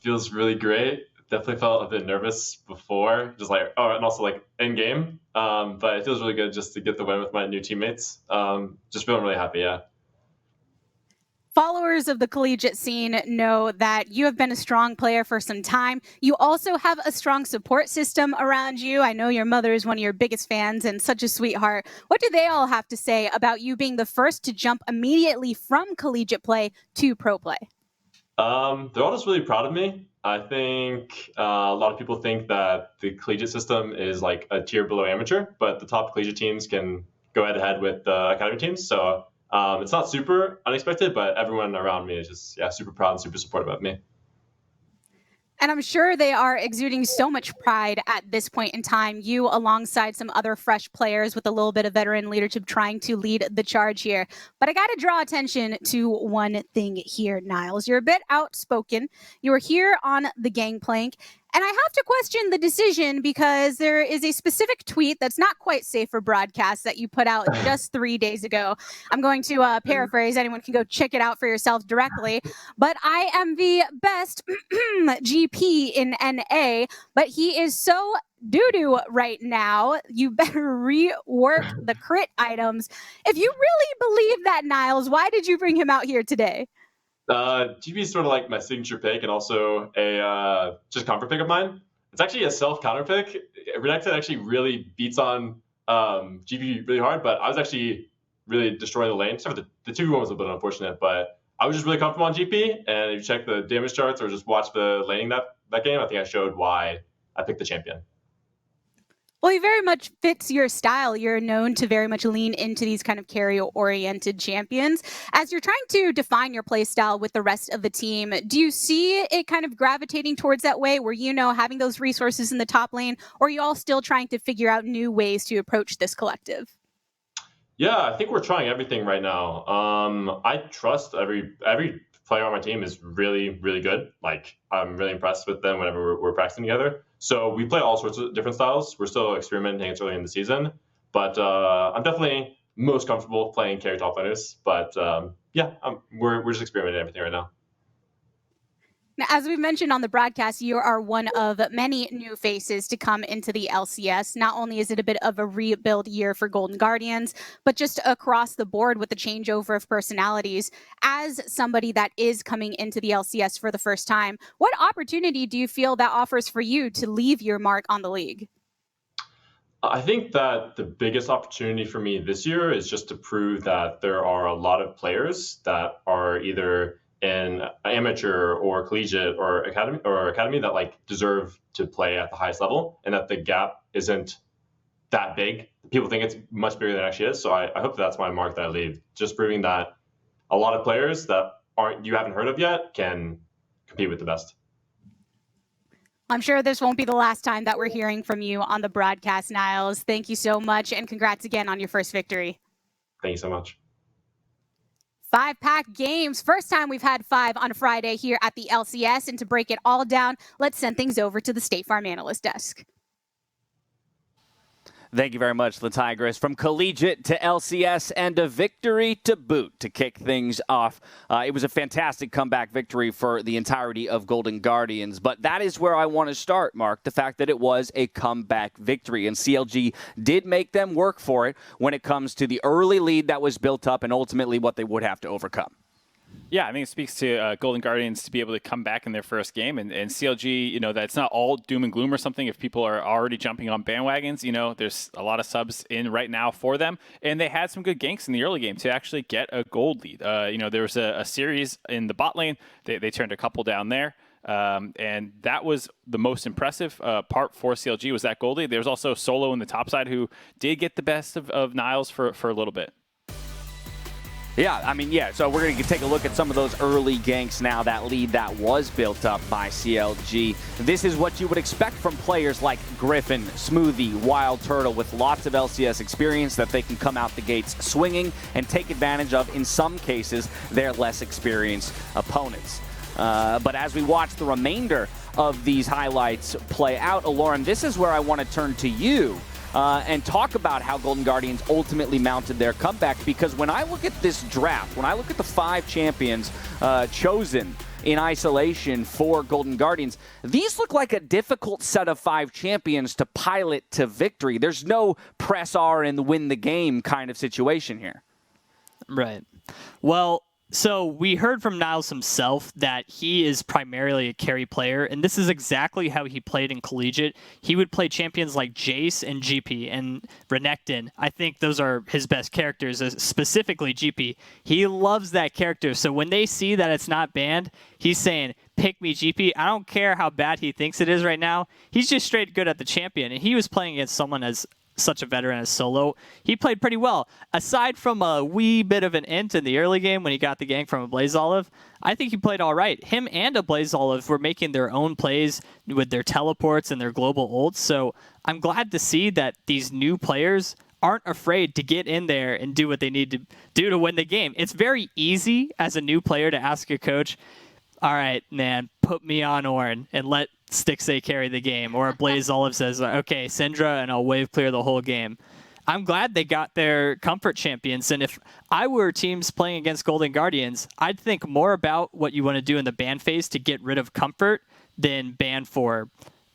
Feels really great. Definitely felt a bit nervous before, just like, and also like in game. But it feels really good just to get the win with my new teammates. Just feeling really happy, yeah. Followers of the collegiate scene know that you have been a strong player for some time. You also have a strong support system around you. I know your mother is one of your biggest fans and such a sweetheart. What do they all have to say about you being the first to jump immediately from collegiate play to pro play? They're all just really proud of me. I think a lot of people think that the collegiate system is like a tier below amateur, but the top collegiate teams can go head to head with the academy teams. So it's not super unexpected, but everyone around me is just super proud and super supportive of me. And I'm sure they are exuding so much pride at this point in time, you alongside some other fresh players with a little bit of veteran leadership trying to lead the charge here. But I got to draw attention to one thing here, Niles. You're a bit outspoken. You were here on the Gangplank. And I have to question the decision because there is a specific tweet that's not quite safe for broadcast that you put out just 3 days ago. I'm going to paraphrase. Anyone can go check it out for yourself directly. But I am the best GP in NA, but he is so doo-doo right now. You better rework the crit items. If you really believe that, Niles, why did you bring him out here today? GP is sort of like my signature pick and also a just comfort pick of mine. It's actually a self counter pick. Renekton actually really beats on GP really hard, but I was actually really destroying the lane. So the 2v1 was a bit unfortunate, but I was just really comfortable on GP. And if you check the damage charts or just watch the laning that game, I think I showed why I picked the champion. Well, he very much fits your style. You're known to very much lean into these kind of carry-oriented champions. As you're trying to define your play style with the rest of the team, do you see it kind of gravitating towards that way where, having those resources in the top lane, or are you all still trying to figure out new ways to approach this collective? Yeah, I think we're trying everything right now. I trust every player on my team is really, really good. Like, I'm really impressed with them whenever we're practicing together. So we play all sorts of different styles. We're still experimenting. It's early in the season. But I'm definitely most comfortable playing carry top laners. But we're just experimenting everything right now. Now, as we mentioned on the broadcast, you are one of many new faces to come into the LCS. Not only is it a bit of a rebuild year for Golden Guardians, but just across the board with the changeover of personalities. As somebody that is coming into the LCS for the first time, what opportunity do you feel that offers for you to leave your mark on the league? I think that the biggest opportunity for me this year is just to prove that there are a lot of players that are either in amateur or collegiate or academy that like deserve to play at the highest level, and that the gap isn't that big. People think it's much bigger than it actually is. So I hope that's my mark that I leave, just proving that a lot of players that you haven't heard of yet can compete with the best. I'm sure this won't be the last time that we're hearing from you on the broadcast, Niles. Thank you so much, and congrats again on your first victory. Thank you so much. 5-pack games. First time we've had 5 on a Friday here at the LCS. And to break it all down, let's send things over to the State Farm Analyst Desk. Thank you very much, the Tigress. From collegiate to LCS and a victory to boot to kick things off. It was a fantastic comeback victory for the entirety of Golden Guardians, but that is where I want to start, Mark, the fact that it was a comeback victory, and CLG did make them work for it when it comes to the early lead that was built up and ultimately what they would have to overcome. Yeah, I think it speaks to Golden Guardians to be able to come back in their first game. And CLG, that it's not all doom and gloom or something. If people are already jumping on bandwagons, there's a lot of subs in right now for them. And they had some good ganks in the early game to actually get a gold lead. There was a series in the bot lane. They turned a couple down there. And that was the most impressive part for CLG was that gold lead. There was also Solo in the top side who did get the best of Niles for a little bit. Yeah, so we're going to take a look at some of those early ganks now, that lead that was built up by CLG. This is what you would expect from players like Griffin, Smoothie, WildTurtle, with lots of LCS experience that they can come out the gates swinging and take advantage of, in some cases, their less experienced opponents. But as we watch the remainder of these highlights play out. Aloran, this is where I want to turn to you. And talk about how Golden Guardians ultimately mounted their comeback, because when I look at this draft, when I look at the 5 champions chosen in isolation for Golden Guardians, these look like a difficult set of 5 champions to pilot to victory. There's no press R and win the game kind of situation here. Right. Well, so we heard from Niles himself that he is primarily a carry player, and this is exactly how he played in Collegiate. He would play champions like Jace and GP and Renekton. I think those are his best characters, specifically GP. He loves that character, so when they see that it's not banned, he's saying, pick me, GP. I don't care how bad he thinks it is right now. He's just straight good at the champion, and he was playing against someone as such a veteran as Solo. He played pretty well. Aside from a wee bit of an int in the early game when he got the gank from Ablazeolive, I think he played all right. Him and Ablazeolive were making their own plays with their teleports and their global ults, so I'm glad to see that these new players aren't afraid to get in there and do what they need to do to win the game. It's very easy as a new player to ask your coach, all right, man, put me on Ornn and let Stixxay carry the game. Or Ablazeolive says, okay, Syndra, and I'll wave clear the whole game. I'm glad they got their comfort champions. And if I were teams playing against Golden Guardians, I'd think more about what you want to do in the ban phase to get rid of comfort than ban for,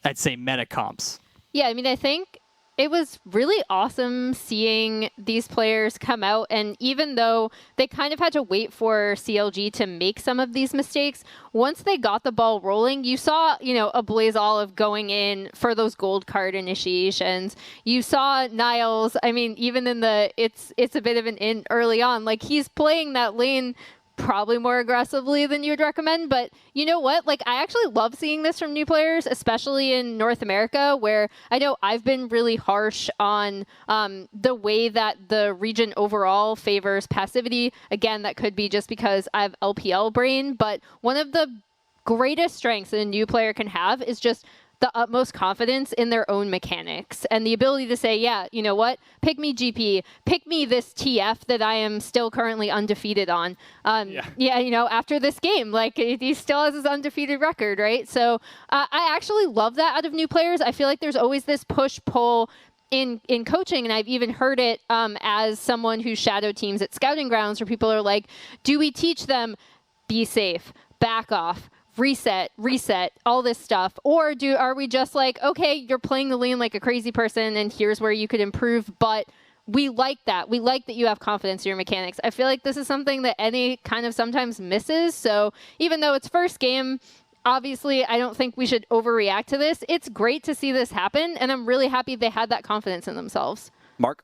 I'd say, meta comps. Yeah, I mean, I think it was really awesome seeing these players come out, and even though they kind of had to wait for CLG to make some of these mistakes, once they got the ball rolling, you saw, Ablazeolive going in for those gold card initiations. You saw Niles, I mean, even in the, it's a bit of an in early on, like he's playing that lane probably more aggressively than you would recommend, but you know what? Like, I actually love seeing this from new players, especially in North America, where I know I've been really harsh on the way that the region overall favors passivity. Again, that could be just because I have LPL brain, but one of the greatest strengths that a new player can have is just the utmost confidence in their own mechanics and the ability to say, yeah, you know what? Pick me GP. Pick me this TF that I am still currently undefeated on. After this game, like he still has his undefeated record, right? So I actually love that out of new players. I feel like there's always this push-pull in coaching, and I've even heard it as someone who shadowed teams at scouting grounds where people are like, do we teach them be safe, back off, reset, all this stuff? Or are we just like, okay, you're playing the lane like a crazy person and here's where you could improve, but we like that. We like that you have confidence in your mechanics. I feel like this is something that NA kind of sometimes misses. So even though it's first game, obviously I don't think we should overreact to this. It's great to see this happen, and I'm really happy they had that confidence in themselves. Mark?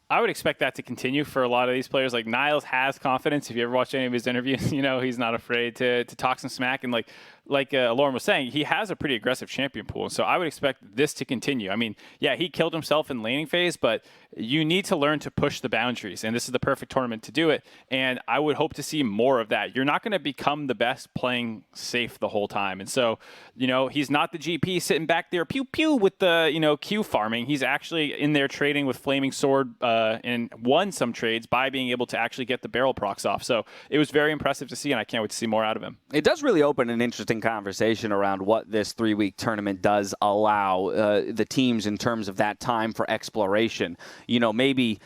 I would expect that to continue for a lot of these players. Like, Niles has confidence. If you ever watch any of his interviews, he's not afraid to talk some smack. And like Lauren was saying, he has a pretty aggressive champion pool. So I would expect this to continue. I mean, yeah, he killed himself in laning phase, but you need to learn to push the boundaries. And this is the perfect tournament to do it. And I would hope to see more of that. You're not going to become the best playing safe the whole time. And so, he's not the GP sitting back there pew-pew with the, Q farming. He's actually in there trading with Flaming Sword and won some trades by being able to actually get the barrel procs off. So it was very impressive to see, and I can't wait to see more out of him. It does really open an interesting conversation around what this 3-week tournament does allow the teams in terms of that time for exploration. Maybe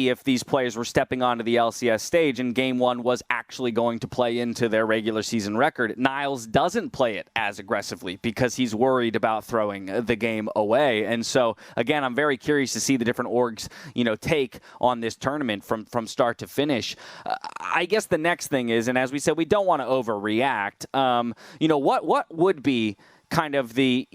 if these players were stepping onto the LCS stage and Game 1 was actually going to play into their regular season record, Niles doesn't play it as aggressively because he's worried about throwing the game away. And so, again, I'm very curious to see the different orgs, take on this tournament from start to finish. I guess the next thing is, and as we said, we don't want to overreact. What would be kind of the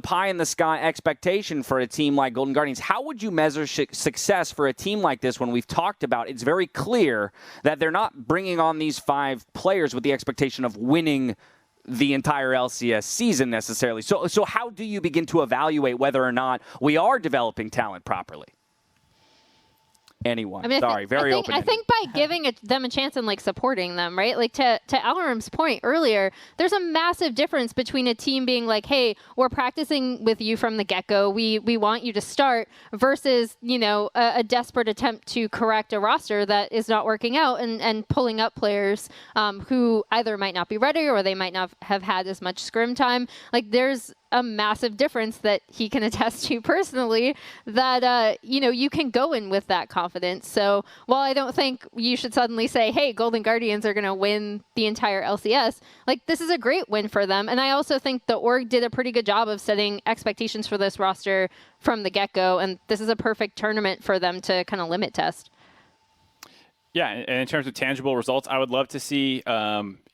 pie in the sky expectation for a team like Golden Guardians? How would you measure success for a team like this when we've talked about it's very clear that they're not bringing on these 5 players with the expectation of winning the entire LCS season necessarily? So how do you begin to evaluate whether or not we are developing talent properly? anyone. I mean, Sorry, very open. I think by giving them a chance and like supporting them, right? Like to Alrum's point earlier, there's a massive difference between a team being like, hey, we're practicing with you from the get-go. We want you to start versus, you know, a desperate attempt to correct a roster that is not working out and pulling up players who either might not be ready or they might not have had as much scrim time. Like there's a massive difference that he can attest to personally that, you know, you can go in with that confidence. So while I don't think you should suddenly say, hey, Golden Guardians are going to win the entire LCS, like this is a great win for them. And I also think the org did a pretty good job of setting expectations for this roster from the get-go. And this is a perfect tournament for them to kind of limit test. Yeah, and in terms of tangible results, I would love to see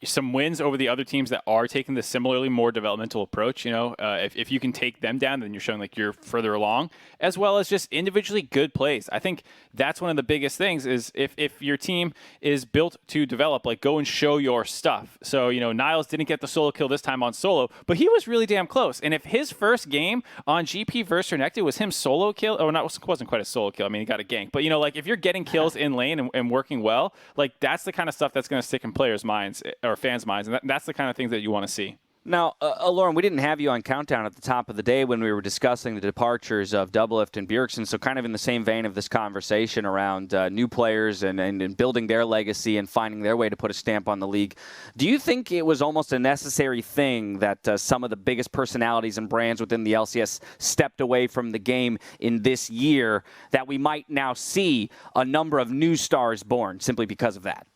some wins over the other teams that are taking the similarly more developmental approach. You know, if you can take them down, then you're showing like you're further along, as well as just individually good plays. I think that's one of the biggest things is if your team is built to develop, like go and show your stuff. So, you know, Niles didn't get the solo kill this time on solo, but he was really damn close. And if his first game on GP versus Renekton was him solo kill, or not, wasn't quite a solo kill. I mean, he got a gank, but you know, like if you're getting kills in lane and working well, like that's the kind of stuff that's going to stick in players' minds or fans' minds, and that's the kind of things that you want to see. Now, Lauren, we didn't have you on Countdown at the top of the day when we were discussing the departures of Doublelift and Bjergsen, so kind of in the same vein of this conversation around new players and building their legacy and finding their way to put a stamp on the league. Do you think it was almost a necessary thing that some of the biggest personalities and brands within the LCS stepped away from the game in this year, that we might now see a number of new stars born simply because of that?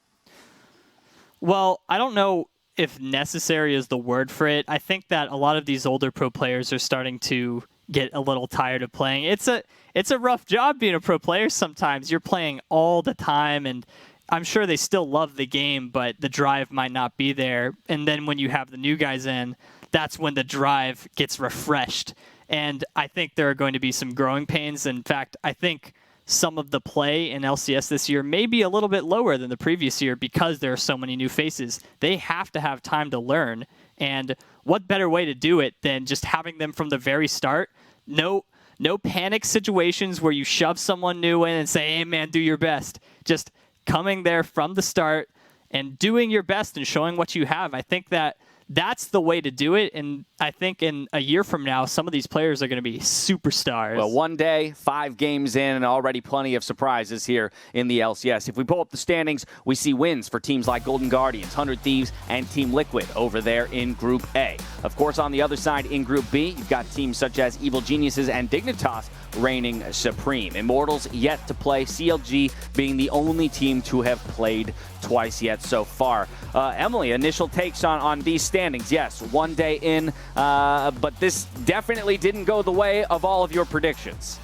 Well, I don't know if necessary is the word for it. I think that a lot of these older pro players are starting to get a little tired of playing. It's a rough job being a pro player sometimes. You're playing all the time, and I'm sure they still love the game, but the drive might not be there. And then when you have the new guys in, that's when the drive gets refreshed. And I think there are going to be some growing pains. In fact, I think some of the play in LCS this year may be a little bit lower than the previous year because there are so many new faces. They have to have time to learn. And what better way to do it than just having them from the very start? No panic situations where you shove someone new in and say, hey, man, do your best. Just coming there from the start and doing your best and showing what you have. I think that's the way to do it, and I think in a year from now, some of these players are going to be superstars. Well, one day, 5 games in, and already plenty of surprises here in the LCS. If we pull up the standings, we see wins for teams like Golden Guardians, 100 Thieves, and Team Liquid over there in Group A. Of course, on the other side in Group B, you've got teams such as Evil Geniuses and Dignitas reigning supreme. Immortals yet to play, CLG being the only team to have played twice yet so far. Emily, initial takes on these standings. Yes, one day in, but this definitely didn't go the way of all of your predictions.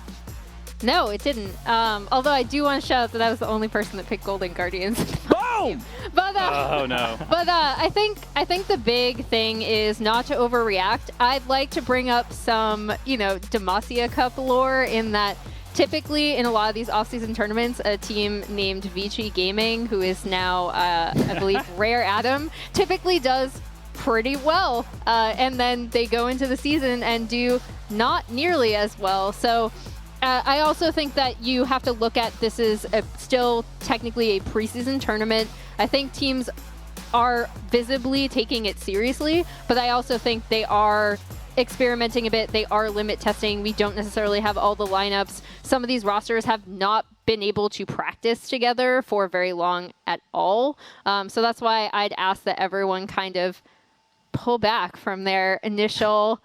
No, it didn't. Although I do want to shout out that I was the only person that picked Golden Guardians. Boom! But, oh, no. But I think the big thing is not to overreact. I'd like to bring up some, Demacia Cup lore in that typically in a lot of these off-season tournaments, a team named Vici Gaming, who is now, I believe, Rare Adam, typically does pretty well. And then they go into the season and do not nearly as well. So I also think that you have to look at this is still technically a preseason tournament. I think teams are visibly taking it seriously, but I also think they are experimenting a bit. They are limit testing. We don't necessarily have all the lineups. Some of these rosters have not been able to practice together for very long at all. So that's why I'd ask that everyone kind of pull back from their initial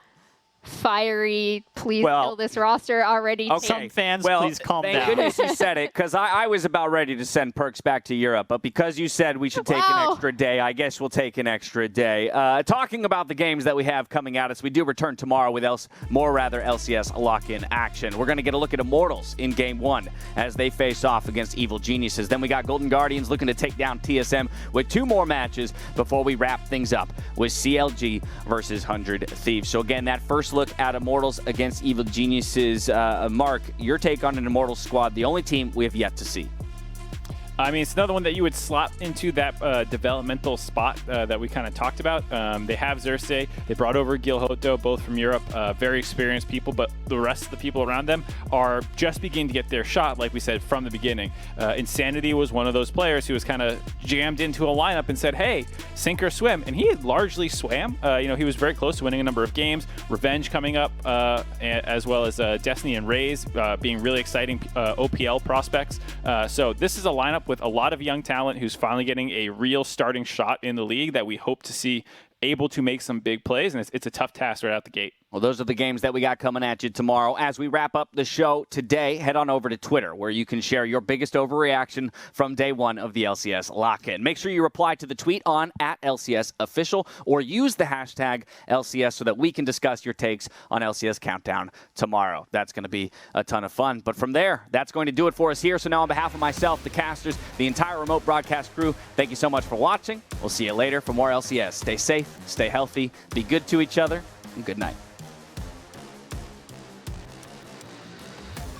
fiery, please kill this roster already. Okay. Some fans, please calm down. Thank goodness you said it, because I was about ready to send Perks back to Europe, but because you said we should take an extra day, I guess we'll take an extra day. Talking about the games that we have coming at us, we do return tomorrow with LCS Lock In action. We're going to get a look at Immortals in Game 1 as they face off against Evil Geniuses. Then we got Golden Guardians looking to take down TSM with 2 more matches before we wrap things up with CLG versus 100 Thieves. So again, that first look at Immortals against Evil Geniuses. Mark, your take on an Immortals squad, the only team we have yet to see. I mean, it's another one that you would slot into that developmental spot that we kind of talked about. They have Xerxes. They brought over Gilhoto, both from Europe, very experienced people, but the rest of the people around them are just beginning to get their shot, like we said, from the beginning. Insanity was one of those players who was kind of jammed into a lineup and said, hey, sink or swim. And he had largely swam. He was very close to winning a number of games. Revenge coming up, as well as Destiny and Raze being really exciting OPL prospects. So this is a lineup with a lot of young talent who's finally getting a real starting shot in the league that we hope to see able to make some big plays, and it's a tough task right out the gate. Well, those are the games that we got coming at you tomorrow. As we wrap up the show today, head on over to Twitter, where you can share your biggest overreaction from day one of the LCS Lock In. Make sure you reply to the tweet on @LCSOfficial, or use the hashtag LCS so that we can discuss your takes on LCS Countdown tomorrow. That's going to be a ton of fun. But from there, that's going to do it for us here. So now on behalf of myself, the casters, the entire remote broadcast crew, thank you so much for watching. We'll see you later for more LCS. Stay safe, stay healthy, be good to each other, and good night.